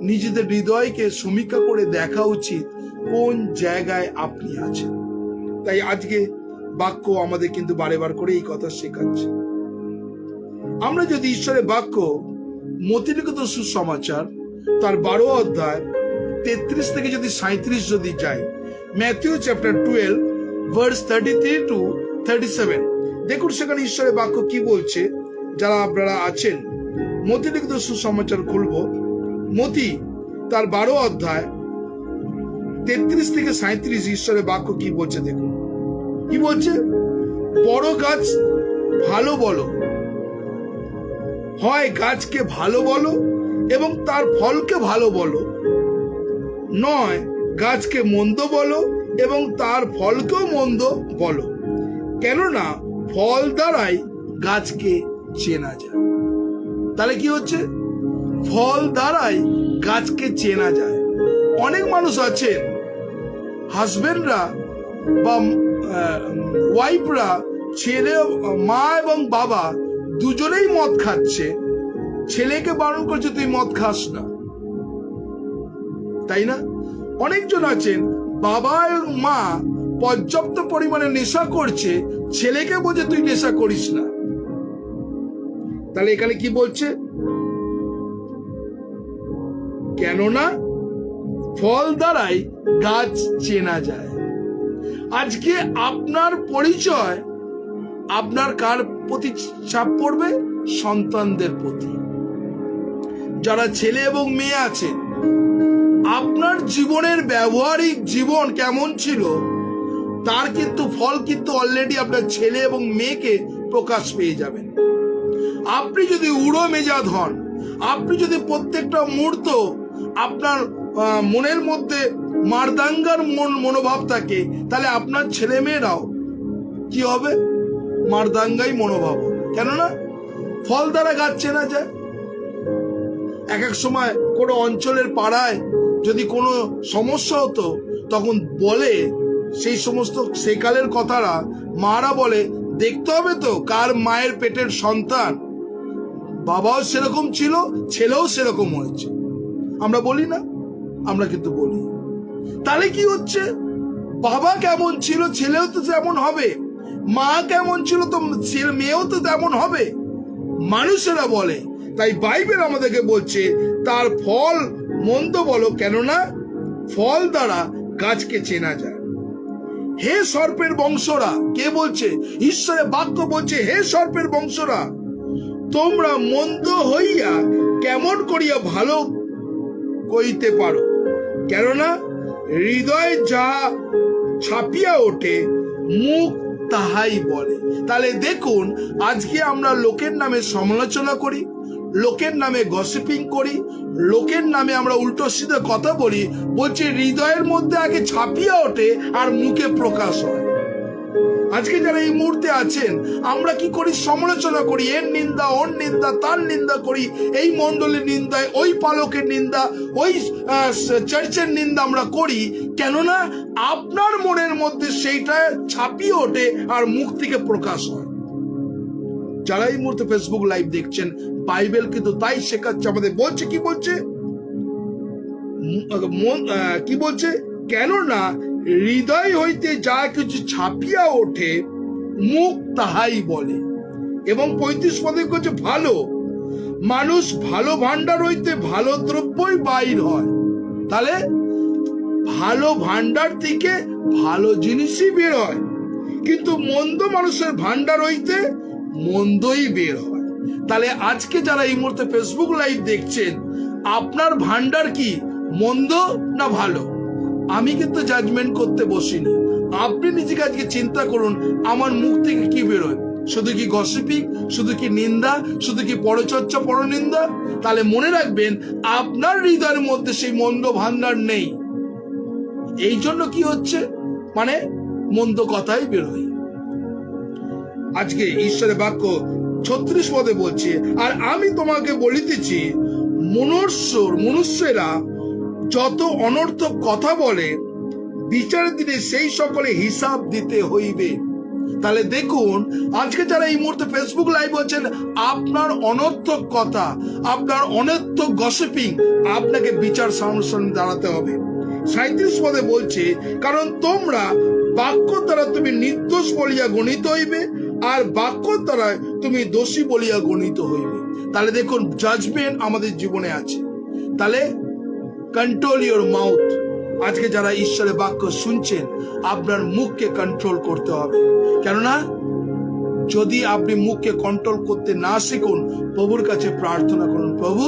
নিজেদের হৃদয়কে সমীক্ষা করে দেখা উচিত কোন জায়গায় আপনি আছেন। তাই আজকে বাক্য আমাদের কিন্তু বারে করে এই কথা শেখাচ্ছে। আমরা যদি ঈশ্বরের বাক্য মতিলিখিত সুসমাচার তার 12 অধ্যায় 33 থেকে যদি 37 যদি যাই, ম্যাথিউ চ্যাপ্টার 12 ভার্স 33 টু 37, দেখুন সেখানে ঈশ্বরের বাক্য কি বলছে। যারা আপনারা আছেন মতিলিখিত সুসমাচার খুলবো, মতি তার 12 অধ্যায় 33 থেকে 37 ঈশ্বরের বাক্য কি বলছে দেখুন। কি বলছে? বড় গাছ ভালো বলো, হয় গাছকে ভালো বলো এবং তার ফলকে ভালো বলো, নয় গাছকে মন্দ বলো এবং তার ফলকেও মন্দ বলো, কেননা ফল দ্বারাই গাছকে চেনা যায়। তাহলে কি হচ্ছে? ফল দ্বারাই গাছকে চেনা যায়। অনেক মানুষ আছেন, হাজবেন্ডরা বা ওয়াইফরা, ছেলে, মা এবং বাবা দুজনেই মদ খাচ্ছে, ছেলেকে বারণ করছে তুই মদ খাস না, তাই না? অনেকজন আছেন বাবা এবং মা পর্যাপ্ত পরিমাণে নেশা করছে, ছেলেকে বলছে তুই নেশা করিস না। তাহলে এখানে কি বলছে? কেননা ফল দ্বারাই গাছ চেনা যায়। আজকে আপনার পরিচয় আপনার কার প্রতি চাপ পড়বে? সন্তানদের প্রতি। যারা ছেলে এবং মেয়ে আছে, আপনার জীবনের ব্যবহারিক জীবন কেমন ছিল তার কিন্তু ফল কিন্তু অলরেডি আপনার ছেলে এবং মেয়েকে প্রকাশ পেয়ে যাবেন। আপনি যদি উড়ো মেজাজ হন, আপনি যদি প্রত্যেকটা মুহূর্ত আপনার মনের মধ্যে মারদাঙ্গার মনোভাব থাকে, তাহলে আপনার ছেলে মেয়েরাও কি হবে? মারদাঙ্গাই মনোভাব। কেননা ফল দ্বারা গাছ চেনা যায়। এক এক সময় কোনো অঞ্চলের পাড়ায় যদি কোনো সমস্যা হতো, তখন বলে সেই সমস্ত সেকালের কথারা মারা বলে, দেখতে হবে তো কার মায়ের পেটের সন্তান, বাবাও সেরকম ছিল, ছেলেও সেরকম হয়েছে। আমরা বলি না? আমরা কিন্তু বলি। তাহলে কি হচ্ছে? বাবা কেমন ছিল ছেলেও তো তেমন হবে, মা কেমন ছিল তো মেয়েও তো তেমন হবে, মানুষেরা বলে। তাই বাইবেল আমাদেরকে বলছে তার ফল মন্দ বলো, কেননা ফল দ্বারা গাছকে চেনা যায়। হে সর্পের বংশরা, কে বলছে? ঈশ্বরের বাক্য বলছে, হে সর্পের বংশরা, তোমরা মন্দ হইয়া কেমন করিয়া ভালো কইতে পারো, কেননা হৃদয় যাহা ছাপিয়া ওঠে মুখ তাহাই বলে। তাহলে দেখুন, আজকে আমরা লোকের নামে সমালোচনা করি, লোকের নামে গসিপিং করি, লোকের নামে আমরা উল্টো সিধে কথা বলি, বলছে হৃদয়ের মধ্যে আগে ছাপিয়া ওঠে আর মুখে প্রকাশ হয়। আজকে যারা এই মুহূর্তে আছেন, আমরা কি করি? সমালোচনা করি, এর নিন্দা, ওর নিন্দা, তার নিন্দা করি, এই মণ্ডলের নিন্দায়, ওই পালকের নিন্দা, ওই চার্চের নিন্দা আমরা করি। কেননা আপনার মনের মধ্যে সেইটা ছাপিয়ে ওঠে আর মুখ থেকে প্রকাশ হয়। যারা এই মুহূর্তে ফেসবুক লাইভ দেখছেন, বাইবেল কিন্তু তাই শেখাচ্ছে আমাদের। বলছে কি বলছে? কি বলছে? কেননা হৃদয় হইতে যা কিছু ছাপিয়া ওঠে মুখ তাহাই বলে। এবং 35 পদে বলছে ভালো মানুষ ভালো ভান্ডার হইতে ভালো দ্রব্যই বাইর হয়। তাহলে ভালো ভান্ডার থেকে ভালো জিনিসই বের হয়, কিন্তু মন্দ মানুষের ভান্ডার হইতে মন্দই বের হয়। তাহলে আজকে যারা এই মুহূর্তে ফেসবুক লাইভ দেখছেন, আপনার ভান্ডার কি, মন্দ না ভালো? আমি কিন্তু জাজমেন্ট করতে বসিনি। আপনি নিজেকে আজকে চিন্তা করুন, আমার মুখ থেকে কি বেরোয়? শুধু কি গসিপিং, শুধু কি নিন্দা, শুধু কি পরচর্চা, পরনিন্দা? তাহলে মনে রাখবেন, আপনার হৃদয়ের মধ্যে সেই মন্দ ভান্ডার নেই। এই জন্য কি হচ্ছে, মানে মন্দ কথাই বেরোয়। আজকে ঈশ্বরের বাক্য 36 পদে বলছে, আর আমি তোমাকে বলিতেছি, মনুষ্যেরা যত অনর্থক কথা বলে, বিচারের দিনে সেই সকলে হিসাব দিতে হইবে। তাহলে দেখুন, আজকে যারা এই মুহূর্তে ফেসবুক লাইভ হচ্ছেন, আপনার অনর্থক কথা, আপনার অনর্থক গসিপিং, আপনাকে বিচার সামনে দাঁড়াতে হবে। 37 পদে বলছে, কারণ তোমরা বাক্য দ্বারা তুমি নির্দোষ বলিয়া গণিত হইবে, আর বাক্য দ্বারা তুমি দোষী বলিয়া গণিত হইবে। তাহলে দেখুন, জাজমেন্ট আমাদের জীবনে আছে। তাহলে কন্ট্রোল ইওর মাউথ। আজকে যারা ঈশ্বরের বাক্য শুনছেন, আপনার মুখকে কন্ট্রোল করতে হবে। কেননা যদি আপনি মুখকে কন্ট্রোল করতে না শিখুন, প্রভুর কাছে প্রার্থনা করুন, প্রভু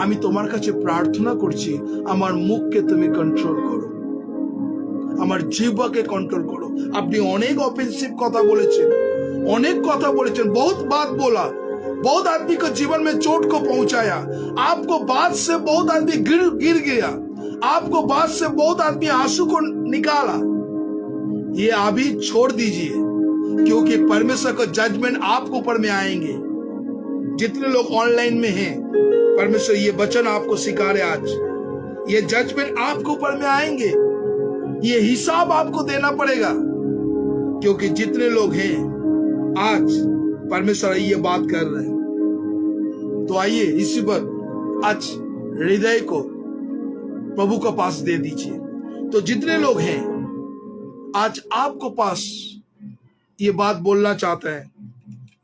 আমি তোমার কাছে প্রার্থনা করছি, আমার মুখকে তুমি কন্ট্রোল করো, আমার জিহ্বাকে কন্ট্রোল করো। আপনি অনেক অফেন্সিভ কথা বলেছেন, অনেক কথা বলেছেন, बहुत बात बोला, बहुत आदमी को जीवन में चोट को पहुंचाया, आपको बात से बहुत आदमी गिर गया, आपको बात से बहुत आदमी आंसू को निकाला। ये अभी छोड़ दीजिए, क्योंकि परमेश्वर का जजमेंट आपके ऊपर में आएंगे। जितने लोग ऑनलाइन में हैं, परमेश्वर ये वचन आपको सिखा रहे आज, ये जजमेंट आपके ऊपर में आएंगे, ये हिसाब आपको देना पड़ेगा। क्योंकि जितने लोग हैं आज परमेश्वर ये बात कर रहे हैं। तो आइए इसी पर आज हृदय को प्रभु के पास दे दीजिए। तो जितने लोग हैं आज आपको पास ये बात बोलना चाहते हैं,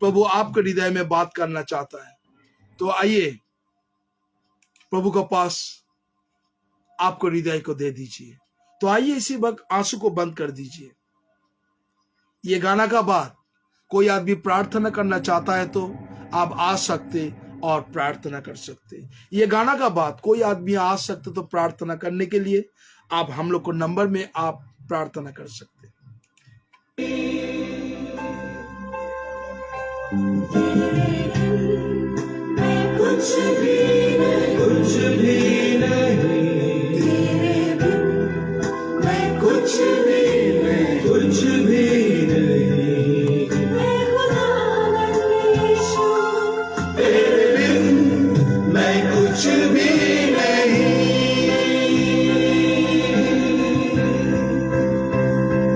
प्रभु आपके हृदय में बात करना चाहता है, तो आइए प्रभु के पास आपको हृदय को दे दीजिए। तो आइए इसी वक्त आंसू को बंद कर दीजिए। ये गाना का बाद कोई आदमी प्रार्थना करना चाहता है तो आप आ सकते और प्रार्थना कर सकते। ये गाना का बाद कोई आदमी आ सकते तो प्रार्थना करने के लिए आप हम लोग को नंबर में आप प्रार्थना कर सकते। कुछ भी नहीं, कुछ भी नहीं, मैं कुछ भी नहीं, कुछ भी नहीं, तेरे बिन मैं कुछ भी नहीं।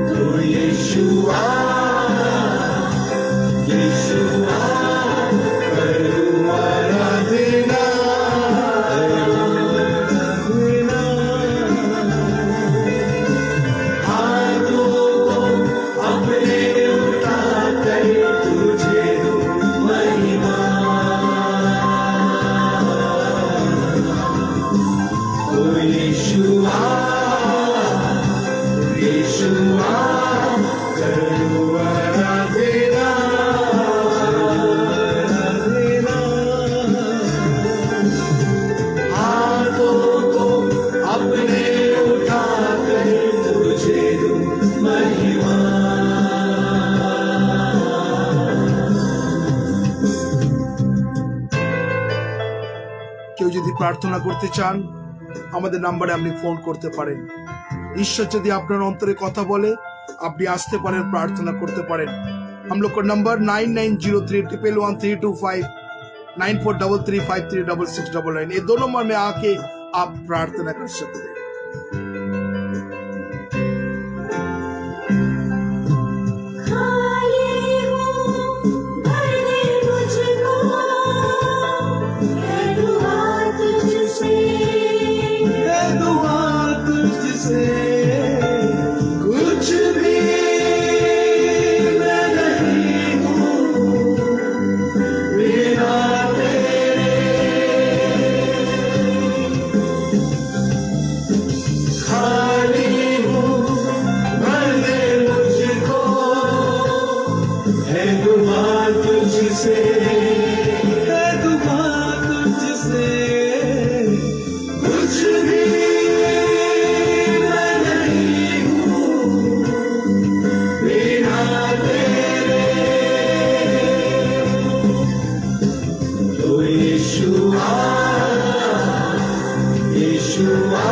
तो यीशुआ, यीशुआ, करूँ आराधना, हाथों को अपने उठा कर तुझे महिमा। तो यीशुआ, यीशुआ, करूँ आराधना, हाथों को अपने उठा कर तुझे दूं महिमा। কেউ যদি প্রার্থনা করতে চান, আমাদের নাম্বারে আপনি ফোন করতে পারেন। ঈশ্বর যদি আপনার অন্তরে কথা বলে, আপনি আসতে পারেন, प्रार्थना करते पारें। हम लोग का नंबर 9903111325 9433536699, ये दो नंबर में आके आप प्रार्थना कर सकते हैं। कुछ भी मैं नहीं हूँ बिना खाली हूँ, भर दे मुझको, है दुआ तुझसे, है दुआ तुझसे। कुछ भी मैं नहीं हूँ बिना तेरे, तो यीशुआ यीशुआ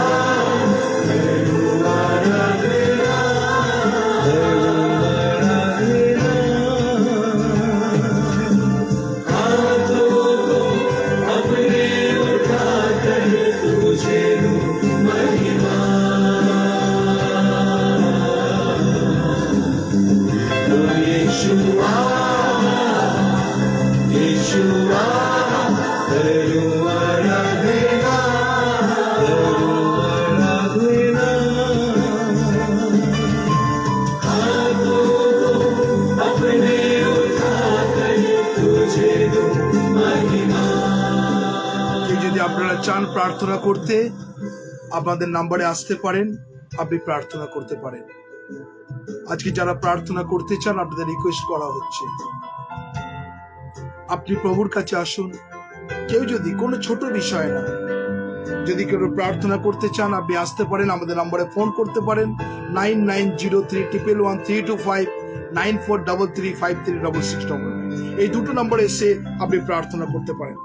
যদি আপনারা চান প্রার্থনা করতে, আপনাদের নাম্বারে আসতে পারেন, আপনি প্রার্থনা করতে পারেন। আজকে যারা প্রার্থনা করতে চান আপনাদের রিকোয়েস্ট করা হচ্ছে, আপনি প্রভুর কাছে আসুন। কেউ যদি কোনো ছোট বিষয় না, যদি কেউ প্রার্থনা করতে চান আপনি আসতে পারেন, আমাদের নাম্বারে ফোন করতে পারেন 9903111325 9433536699, এই দুটো নাম্বারে এসে আপনি প্রার্থনা করতে পারেন।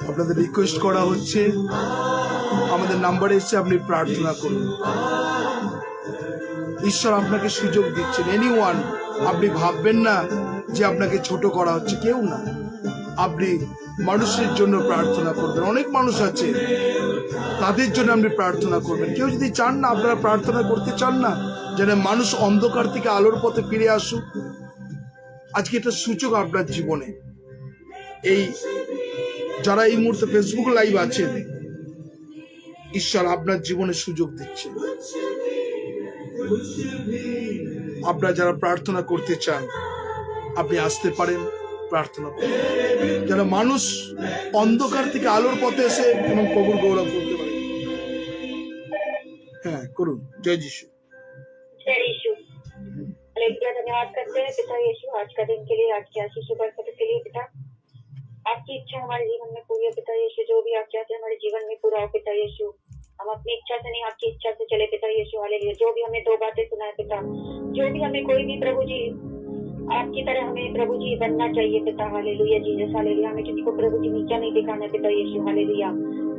আপনাদের রিকোয়েস্ট করা হচ্ছে, আমাদের নাম্বারে এসে আপনি প্রার্থনা করুন। ঈশ্বর আপনাকে সুযোগ দিচ্ছেন। এনিওয়ান, আপনি ভাববেন না যে আপনাকে ছোট করা হচ্ছে, কেউ না। আপনি মানুষের জন্য প্রার্থনা করবেন, অনেক মানুষ আছে তাদের জন্য আপনি প্রার্থনা করবেন। কেউ যদি চান না, আপনারা প্রার্থনা করতে চান না যেন মানুষ অন্ধকার থেকে আলোর পথে ফিরে আসুক, আজকে এটা সূচক আপনার জীবনে। এই যারা এই মুহূর্তে ফেসবুক লাইভ আছেন, ঈশ্বর আপনার জীবনে সুযোগ দিচ্ছে। আপনারা যারা প্রার্থনা করতে চান আপনি আসতে পারেন, প্রার্থনা করুন, যেন মানুষ অন্ধকার থেকে আলোর পথে এসে এবং প্রভুর গৌরব করতে পারে। হ্যাঁ, করুন। জয় যিশু। जय यीशु। हालेलुया, धन्यवाद करते हैं पिता यीशु आज का दिन के लिए, आज की आशीष बरकत के लिए। पिता, आपकी इच्छा हमारे जीवन में पूरी है पिता यीशु। जो भी आप चाहते हैं हमारे जीवन में पूरा हो पिता यीशु। हम अपनी इच्छा से नहीं, आपकी इच्छा से चले पिता यीशु। हालेलुया। जो भी हमें दो बातें सुनाए पिता, जो भी हमें कोई भी प्रभु जी आपकी तरह हमें प्रभु जी बनना चाहिए पिता। Hallelujah Jesus. हालेलुया। हमें किसी को प्रभु जी नीचा नहीं दिखाना पिता यीशु। हालेलुया।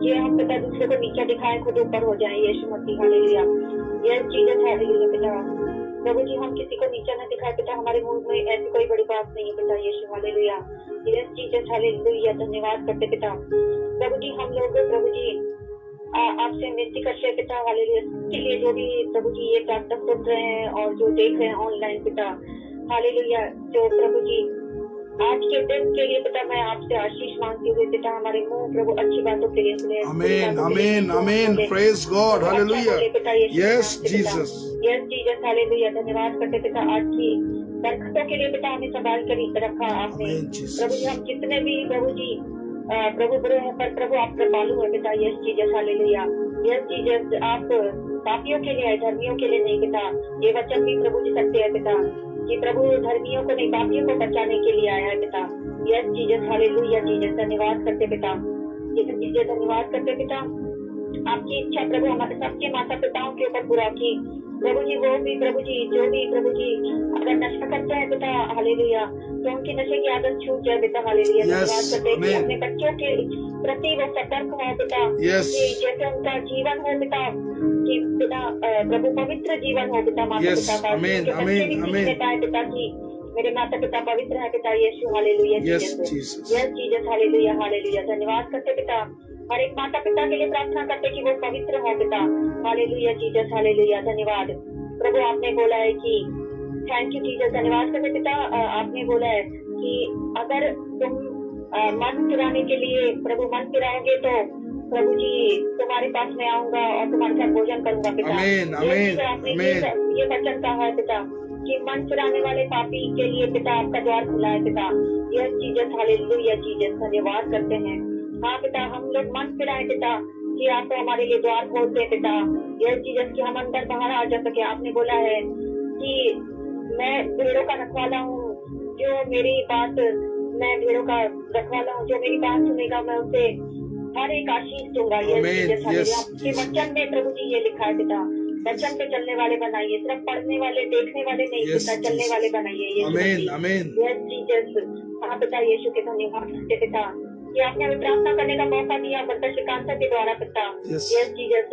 ये हम पिता दूसरे को नीचा दिखाए, खुद ऊपर हो जाए यीशु मसीह। हालेलुया। ये जीसस। हालेलुया पिता। प्रभु जी हम किसी को नीचा न दिखाए पिता, हमारे मुंह में ऐसी कोई बड़ी बात नहीं है पिता Yeshu hallelujah. Yes Jesus hallelujah, धन्यवाद करते पिता। प्रभु जी हम लोग प्रभु जी आपसे विनती करते हैं पिता हालेलुया के लिए, जो भी प्रभु जी ये प्रार्थना सुन रहे हैं और जो देख रहे हैं ऑनलाइन पिता हालेलुया, जो प्रभु जी आज के दिन के लिए पिता मैं आपसे आशीष मांगती हुई पिता, हमारे मुंह प्रभु अच्छी बातों के लिए खुले, आमीन आमीन आमीन, praise God hallelujah, yes Jesus, yes Jesus hallelujah, धन्यवाद करते पिता। आज की बरकतों के लिए पिता हमें संभाल कर रखा आपने आमीन जीसस। प्रभु जी। हम कितने भी प्रभु जी प्रभु बुरे हैं पर प्रभु आप कृपालु है पिता, yes Jesus hallelujah, yes Jesus. आप पापियों के लिए आए, धर्मियों के लिए नहीं पिता। ये वचन भी प्रभु जी सत्य है पिता कि प्रभु धर्मियों को नहीं पापियों को बचाने के लिए आया है पिता, यस जीसस हालेलुया जीसस, धन्यवाद करते पिता, यस जीसस धन्यवाद करते पिता। आपकी इच्छा प्रभु हमारे सबके माता पिताओं के ऊपर पूरा की प्रभु जी, वो भी प्रभु जी जो भी प्रभु जी अगर नशा करते हैं पिता हालेलुया, तो उनकी नशे की आदत छूट जाए पिता हालेलुया, धन्यवाद करते हैं कि अपने बच्चों के प्रति वो सतर्क हो पिता, कि जैसे उनका जीवन हो पिता, कि पिता प्रभु पवित्र जीवन हो पिता माता पिता का, बच्चे भी सीखने पाए पिता की मेरे माता पिता पवित्र है पिता Yeshu hallelujah Jesus, yes Jesus hallelujah hallelujah, धन्यवाद करते पिता। हर एक माता पिता के लिए प्रार्थना करते कि वो पवित्र हो पिता हालेलुया जीसस हालेलुया, धन्यवाद प्रभु। आपने बोला है कि थैंक यू जीसस, धन्यवाद करते पिता। आपने बोला है कि अगर तुम मन फिराने के लिए प्रभु मन फिराओगे तो प्रभु जी तुम्हारे पास में आऊंगा और तुम्हारे साथ भोजन करूंगा पिता, आमीन आमीन आपने ये वचन कहा है पिता कि मन फिराने वाले पापी के लिए पिता आपका द्वार खुला है पिता, यस जीसस हालेलुया जीसस, धन्यवाद करते हैं। हाँ पिता हम लोग मन फिराए पिता कि आप तो हमारे लिए द्वार खोलते हैं पिता, यस जीसस कि हम अंदर बाहर आ जा सके। आपने बोला है कि मैं भेड़ों का रखवाला हूँ, जो मेरी बात मैं भेड़ों का रखवाला हूँ, जो मेरी बात सुनेगा मैं उसे हर एक आशीष दूंगा, यस जीसस। आपके वचन में प्रभु जी ये लिखा है पिता, वचन पे चलने वाले बनाइए, सिर्फ पढ़ने वाले देखने वाले नहीं पिता, चलने वाले बनाइए, आमीन आमीन, यस जीसस। हाँ पिता यीशु के धन्यवाद करते पिता कि आपने हमें प्रार्थना करने का मौका दिया ब्रदर श्रीकांत के द्वारा पिता, यस जीसस।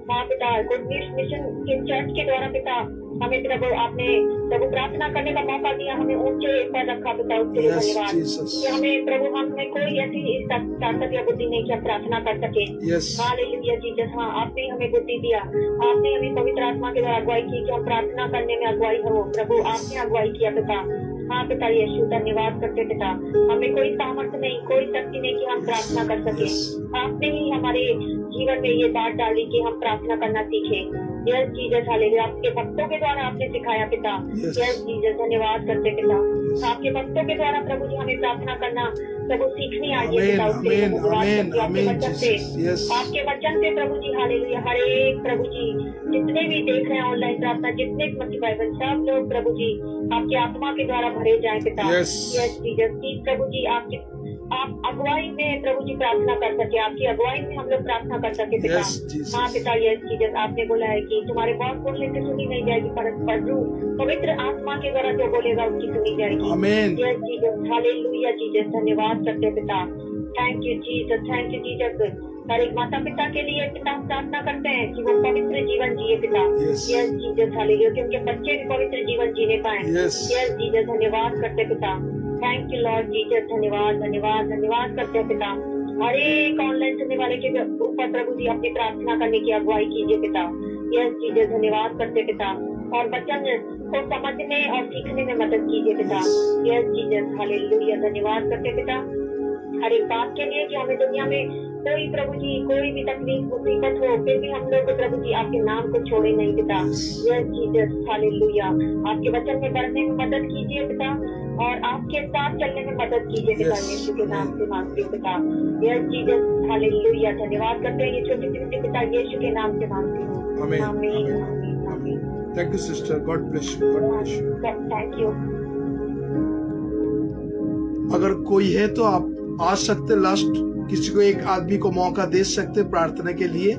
हाँ पिता गुड न्यूज मिशन के चर्च के द्वारा पिता हमें प्रभु आपने प्रभु प्रार्थना करने का मौका दिया, हमें ऊंचे पर रखा पिता, उसके लिए धन्यवाद कि हमें प्रभु हमें कोई ऐसी ताकत या बुद्धि नहीं कि हम प्रार्थना कर सके, हालेलुया जीसस। हाँ आपने हमें बुद्धि दिया, आपने हमें पवित्र आत्मा के द्वारा अगुवाई की कि हम प्रार्थना करने में अगुवाई हो प्रभु, आपने अगुवाई किया पिता। हाँ पिता यीशु धन्यवाद करते पिता, हमें कोई सामर्थ्य नहीं कोई शक्ति नहीं कि हम प्रार्थना कर सके, आपने ही हमारे जीवन में ये बात डाली कि हम प्रार्थना करना सीखे, यस जीसस हालेलुया। आपके भक्तों के द्वारा आपने सिखाया पिता, यस जीसस, धन्यवाद करते पिता। आपके भक्तों के द्वारा प्रभु जी हमें प्रार्थना करना प्रभु सीखनी आइए पिता, उसके लिए धन्यवाद। आपके वचन से प्रभु जी हालेलुया, हर एक प्रभु जी जितने भी देख रहे हैं ऑनलाइन प्रार्थना, जितने मसीह बाइबल सब लोग प्रभु जी आपकी आत्मा के द्वारा भरे जाए पिता, यस जीसस। की प्रभु जी आप अगुवाई में प्रभु जी प्रार्थना कर सके, आपकी अगुवाई में हम लोग प्रार्थना कर सके पिता। हाँ पिता यस जीसस, आपने बोला है कि तुम्हारे बहुत बोलने से सुनी नहीं जाएगी, परंतु पवित्र आत्मा के द्वारा जो बोलेगा उसकी सुनी जाएगी, यस जीसस हालेलुया जीसस, धन्यवाद करते पिता। Thank you Jesus, thank you Jesus. हर एक माता पिता के लिए पिता प्रार्थना करते हैं कि वो पवित्र जीवन जिए पिता, यस जीसस हालेलुया, कि उनके बच्चे भी पवित्र जीवन जीने पाए, यस जीसस, धन्यवाद करते पिता। थैंक यू लॉर्ड जीसस, धन्यवाद धन्यवाद धन्यवाद करते हैं पिता। हर एक ऑनलाइन सुनने वाले के ऊपर प्रभु जी अपनी प्रार्थना करने की अगुवाई कीजिए पिता, यस जीसस, धन्यवाद करते पिता। और वचन को समझने और सीखने में मदद कीजिए पिता, यस जीसस हालेलुया, धन्यवाद करते पिता। हर एक बात के लिए कि हमें दुनिया में कोई प्रभु जी कोई भी तकलीफ मुसीबत हो, फिर भी हम लोग प्रभु जी आपके नाम को छोड़े नहीं पिता, यस जीसस हालेलुया। आपके वचन में बढ़ने में मदद कीजिए पिता, और आपके साथ चलने में मदद कीजिए पिता, यीशु के नाम से मांगते हैं पिता, यस जीसस हालेलुया, धन्यवाद करते हैं ये छोटी सी पिता, यीशु के नाम से मांगती हूँ, आमीन आमीन आमीन। Thank you sister, God bless you, God bless you, thank you. अगर कोई है तो आप आ सकते, लास्ट किसी को एक आदमी को मौका दे सकते प्रार्थना के लिए,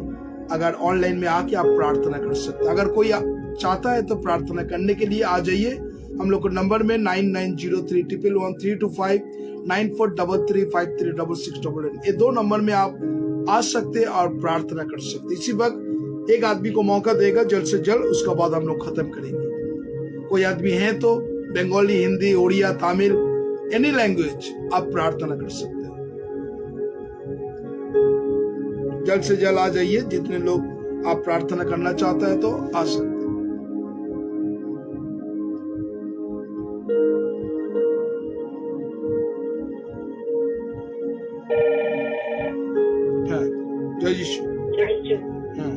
अगर ऑनलाइन में आके आप प्रार्थना कर सकते। अगर कोई चाहता है तो प्रार्थना करने के लिए आ जाइए हम लोग को नंबर में 9903111325 9433536688, ये 2 नंबर में आप आ सकते और प्रार्थना कर सकते। इसी वक्त एक आदमी को मौका देगा जल्द से जल्द, उसके बाद हम लोग खत्म करेंगे। कोई आदमी है तो बंगाली, हिंदी, उड़िया, तमिल, एनी लैंग्वेज आप प्रार्थना कर सकते हैं। जल्द से जल्द आ जाइए, जितने लोग आप प्रार्थना करना चाहते हैं तो आ सकते हैं। হ্যাঁ, জয় যিশু। হ্যাঁ,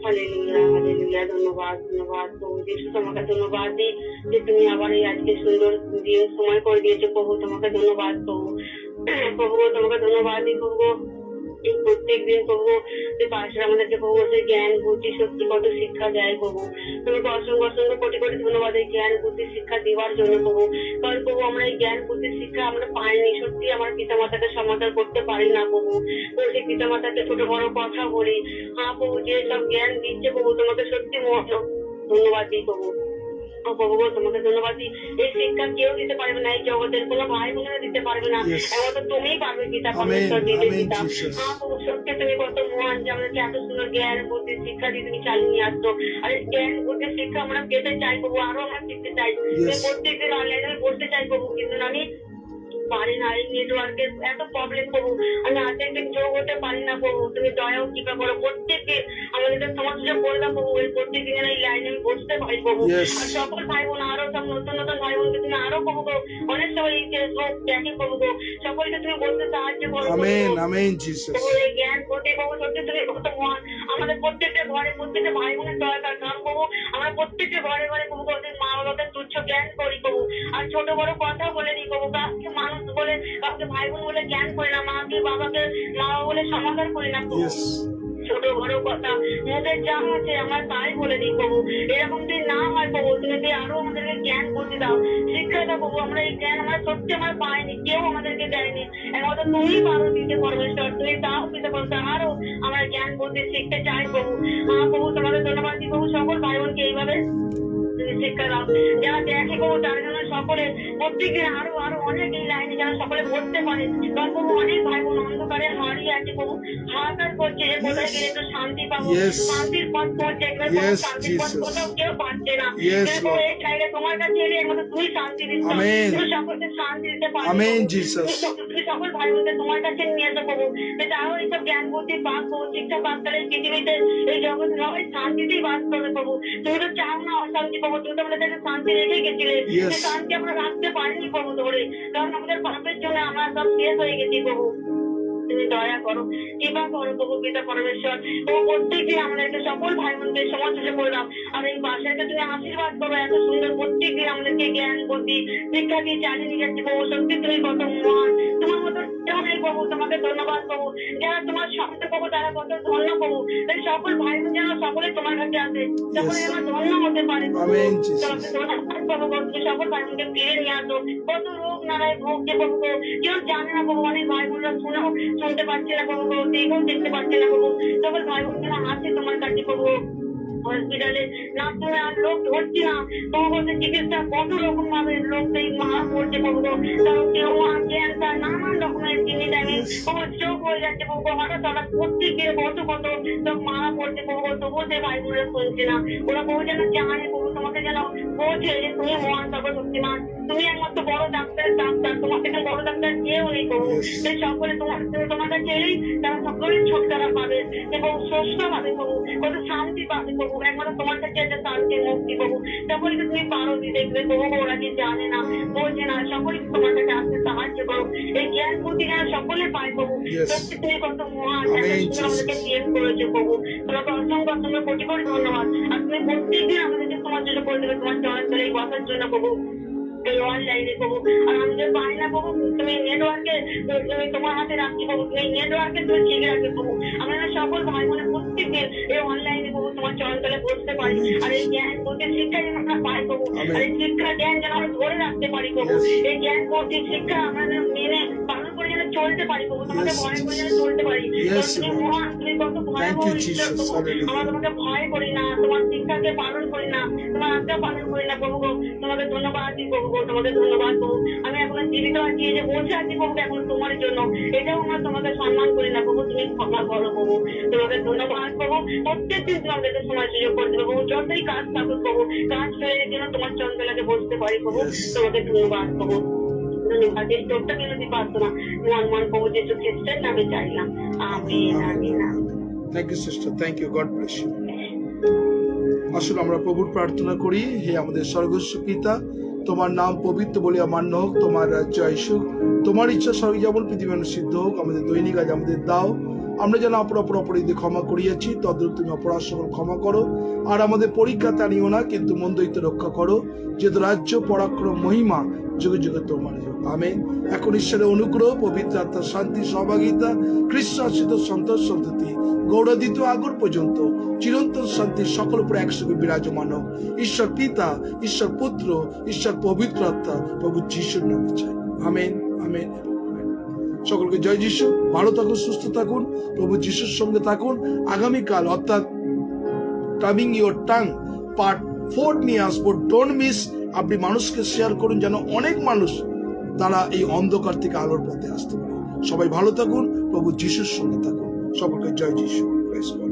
হালেলুয়া, হালেলুয়া। ধন্যবাদ, ধন্যবাদ প্রভু যিশু, তোমাকে ধন্যবাদ দিই যে তুমি আবার এই আজকে সুন্দর দিয়ে সময় করে দিয়েছো প্রভু, তোমাকে ধন্যবাদ প্রভু। প্রভু তোমাকে ধন্যবাদ দিই প্রভু, এই প্রত্যেক দিন প্রভু যে পাশে আমাদেরকে প্রভু সেই জ্ঞান বুদ্ধি সত্যি কত শিক্ষা দেয় প্রভু, তোমাকে অসংখ্য অসংখ্য কোটি কোটি ধন্যবাদ এই জ্ঞান বুদ্ধি শিক্ষা দেওয়ার জন্য প্রভু। কারণ প্রভু আমরা এই জ্ঞান বুদ্ধি শিক্ষা আমরা পাইনি, সত্যি আমার পিতা মাতাকে সমাধান করতে পারি না প্রভু। তো সেই পিতা মাতাকে ছোট বড় কথা বলি, হ্যাঁ প্রভু যে সব জ্ঞান দিচ্ছে প্রভু তোমাকে সত্যি ধন্যবাদ দিই প্রভু। প্রভু তোমাকে ধন্যবাদ দিই, এই শিক্ষা কেউ দিতে পারবে না, এই জগতের কোনো ভাই বোনেরা দিতে পারবে না, একমাত্র তুমিই পারবে পিতা পরমেশ্বর দিতে পিতা। হ্যাঁ প্রভু সত্যি তুমি কত মহান যে আমাদেরকে এত সুন্দর জ্ঞান বুদ্ধি শিক্ষা দিয়ে তুমি চালিয়ে নিয়ে আসতো। আর এই জ্ঞান বুদ্ধি শিক্ষা আমরা পেতে চাই প্রভু, আরো আমরা শিখতে চাই, প্রত্যেকদিন অনলাইনে বসতে চাই প্রভু, কিন্তু আমি পারি না, এই নেটওয়ার্কের এত প্রবলেম প্রভু, আমি আজকে যোগ হতে পারি না প্রভু, তুমি দয়া ও কৃপা করো, প্রত্যেকদিন আমাদেরকে সমস্যা করে দাও প্রভু, এই প্রত্যেকদিন এই লাইনে আমি বসতে পারি প্রভু। আর সকল ভাই বোন আরো সব নতুন নতুন ভাই বোনকে তুমি আরো প্রভু গো, অনেক সময় এই ফেসবুক দেখি প্রভু গো, সকলকে তুমি বলতে সাহায্য করো আমেন, আমেন জিসাস। প্রভু। এই জ্ঞান প্রতি প্রভু সত্যি তুমি কত মহান, আমাদের প্রত্যেকটা ঘরে প্রত্যেকটা ভাই বোনের দরকার, কারণ প্রভু আমরা প্রত্যেকটা ঘরে ঘরে প্রভু ওদের মা বাবাকে তুচ্ছ জ্ঞান করি প্রভু, আর ছোট বড় কথা বলে নি প্রভু, কাউকে মানুষ বলে কাউকে ভাই বোন বলে জ্ঞান করি না, মাকে বাবাকে মা বাবা বলে সমাধান করি না প্রভু। ছোট বড় কথা মুখের যা আছে আমরা তাই বলে দিই প্রভু, এরকম দিন না হয় প্রভু, তুমি আরো আমাদেরকে জ্ঞান বুদ্ধি দাও, শিক্ষা দাও প্রভু। আমরা এই জ্ঞান আমরা সত্যি আমরা পাইনি, কেউ আমাদেরকে দেয়নি, একমাত্র তুমি পারো দিতে পরমেশ্বর, তুমি তাও দিতে পারো, আরো আমরা জ্ঞান বুদ্ধি শিখতে চাই প্রভু। প্রভু তোমাদের ধন্যবাদ দিই প্রভু, সকল ভাই বোনকে এইভাবে শিক্ষা দাও, যারা দেখে প্রভু তার জন্য সকলে প্রত্যেকদিন আরো আরো অনেক এই লাইনে যারা সকলে বসতে পারে, কারণ প্রভু অনেক ভাই বোন অন্ধকারে হারিয়ে আছে প্রভু, হাহাকার করছে যে কোথায় গেলে একটু শান্তি পাবো, শান্তির পথ করছে, শান্তির পথ কোথাও কেউ পাচ্ছে না, এই জায়গায় তোমার কাছে এলে একমাত্র তুমি শান্তি দিচ্ছ, তুমি সকলকে শান্তি দিতে পারো, তুমি সকল ভাই বোনকে তোমার কাছে নিয়ে এসো প্রভু, তারাও এইসব জ্ঞান বুদ্ধি পাক প্রভু, শিক্ষা পাক করে পৃথিবীতে এই জগৎ সবাই শান্তিতেই বাস করবে প্রভু। তুমি তো চাও না অশান্তি প্রভু, তুমি তো আমাদের কাছে শান্তি রেখে গেছিলে, শান্তি আমরা রাখতে পারিনি প্রভু ধরে, কারণ আমাদের পাপের জন্য আমরা সব শেষ হয়ে গেছি প্রভু। তুমি দয়া করো, কৃপা করো প্রভু পিতা পরমেশ্বর, প্রভু প্রত্যেকদিন আমাদেরকে সকল ভাই বোনকে সমর্থন করে দাও, আর এই বাসাকে তুমি আশীর্বাদ করো, এত সুন্দর প্রত্যেকদিন আমাদেরকে জ্ঞান বুদ্ধি শিক্ষা দিয়ে চালিয়ে নিয়ে যাচ্ছি প্রভু, সত্যি তুমি কত মহান, তোমার মতো কেউ নেই প্রভু, তোমাকে ধন্যবাদ প্রভু, যারা তোমার সঙ্গে প্রভু তারা কত ধন্য প্রভু, তাই সকল ভাই বোন যেন সকলে তোমার কাছে আসে, সকলে যেন ধন্য হতে পারে প্রভু, সকল ভাই বোনকে ফিরে নিয়ে আসো, কত রোগ নারায় ভোগছে প্রভু, কেউ জানে না প্রভু, অনেক ভাই বোনরা শুনতে পাচ্ছে না প্রভু, দেখতে পাচ্ছে না প্রভু, সকল ভাই বোন যেন আসে তোমার কাছে প্রভু। হসপিটালে নার্সিংহোমে আর লোক ধরছি না প্রভু, বলতে চিকিৎসা কত রকম ভাবে লোক সেই মারা পড়ছে প্রভু, তাও কেউ ক্যান্সার নানান রকমের জিনিস আমি প্রভু চোখ হয়ে যাচ্ছে প্রভু, হঠাৎ হঠাৎ প্রত্যেকের কত কত সব মারা পড়ছে প্রভু, তবুও সেই ভাই বোনেরা শুনছে না, ওরা প্রভু যেন জানে প্রভু, তোমাকে যেন বোঝে যে তুমি মহান সর্বশক্তিমান, তুমি একমাত্র বড় ডাক্তারের ডাক্তার, তোমার থেকে বড় ডাক্তার কেউ নেই প্রভু, সেই সকলে তোমার কাছে এলেই তারা সকলেই ছুটকারা পাবে এবং সুস্থ পাবে প্রভু, কত শান্তি পাবে প্রভু, একমাত্র তোমার কাছে একটা শান্তি মুক্তি প্রভু, সকলকে তুমি পারো দিয়ে দেখবে প্রভু, ওরা যে জানে না বোঝে না, সকলে তোমার কাছে আসতে সাহায্য করো, এই জ্ঞান বুদ্ধি যেন সকলে পায় প্রভু, সত্যি তুমি কত মহান আমাদেরকে চেঞ্জ করেছো প্রভু, তোমাকে অসংখ্য অসংখ্য কোটি কোটি ধন্যবাদ, আর তুমি প্রত্যেকদিন আমাদেরকে তোমার জন্য করে দেবে, তোমার চরণতলে এই বসার জন্য প্রভু, অনলাইনে প্রভু, আর আমাদের পাই না প্রভু, তুমি নেটওয়ার্কে তুমি তোমার হাতে রাখছি প্রভু, তুমি নেটওয়ার্কে তুমি ঠিক রাখবে প্রভু, আমরা সকল ভাই বোনে প্রত্যেকদিন এই অনলাইনে প্রভু তোমার চরণতলে বসতে পারি, আর এই জ্ঞান বুদ্ধি শিক্ষা যেন আমরা পাই প্রভু, আর এই শিক্ষা জ্ঞান যেন আমরা ধরে রাখতে পারি প্রভু, এই জ্ঞান বুদ্ধি শিক্ষা আমরা মেনে পালন করে যেন চলতে চলতে পারি প্রভু, তোমাকে Yes, ভয় করে যেন Jesus. চলতে পারি। Yes, কারণ তুমি Lord. মহান, তুমি কত ভয়াবহ Thank you, ঈশ্বর Jesus. প্রভু। Hallelujah. আমরা তোমাকে ভয় করি না, তোমার শিক্ষাকে পালন করি না, তোমার আজ্ঞা পালন করি না প্রভু গো। তোমাকে ধন্যবাদ দিই প্রভু গো, তোমাকে ধন্যবাদ প্রভু। আমি এখনো জীবিত আছি, এই যে বসে আছি প্রভু এখন তোমার জন্য, এটাও আমরা তোমাকে সম্মান করি না প্রভু, তুমি ক্ষমা করো প্রভু। তোমাকে ধন্যবাদ প্রভু, প্রত্যেকদিন তুমি আমাদেরকে সময় সুযোগ করে দেবে প্রভু, যতই কাজ থাকুক প্রভু, কাজ হয়ে যেন তোমার চন্দ্রলাকে বসতে পারি প্রভু। Yes. তোমাকে ধন্যবাদ প্রভু, ধন্যবাদ। এই ছোট্ট বিনতি প্রার্থনা মন প্রভু যিশু খ্রিস্টের নামে চাইলাম, amen amen amen. Thank you sister, thank you, God bless you. আসলে আমরা প্রভুর প্রার্থনা করি, হে আমাদের স্বর্গস্ব পিতা, তোমার নাম পবিত্র বলিয়া মান্য হোক, তোমার রাজ্য আইসুক, তোমার ইচ্ছা স্বর্গে যেমন পৃথিবী সিদ্ধ হোক। আমাদের দৈনিক আজ আমাদের দাও, আমরা যেন অপরাধী ক্ষমা করিয়াছি তদ্রূপ তুমি অপরাধ সকল ক্ষমা করো। আর আমাদের পরীক্ষাতে আনিও না, কিন্তু মন্দ হইতে রক্ষা করো, যেহেতু রাজ্য পরাক্রম মহিমা যুগে যুগে তোমার। আমেন। এখন ঈশ্বরের অনুগ্রহ, পবিত্র আত্মার শান্তি, সহভাগিতা, খ্রিস্ট আশ্রিত সন্তোষ সন্ততি গৌরদিত আগর পর্যন্ত চিরন্তন শান্তি সকল উপরে একসঙ্গে বিরাজমান হোক। ঈশ্বর পিতা, ঈশ্বর পুত্র, ঈশ্বর পবিত্র আত্মা প্রভু যিশুর নামে চাই। Amen amen amen. সকলকে জয় যিশু। ভালো থাকুন, সুস্থ থাকুন, প্রভু যিশুর সঙ্গে থাকুন। আগামীকাল অর্থাৎ টার্নিং ইউর টাং পার্ট 4 নিয়ে আসবো, ডোন্ট মিস। আপনি মানুষকে শেয়ার করুন যেন অনেক মানুষ তারা এই অন্ধকার থেকে আলোর পথে আসতে পারে। সবাই ভালো থাকুন, প্রভু যিশুর সঙ্গে থাকুন। সকলকে জয় যিশু। Praise god.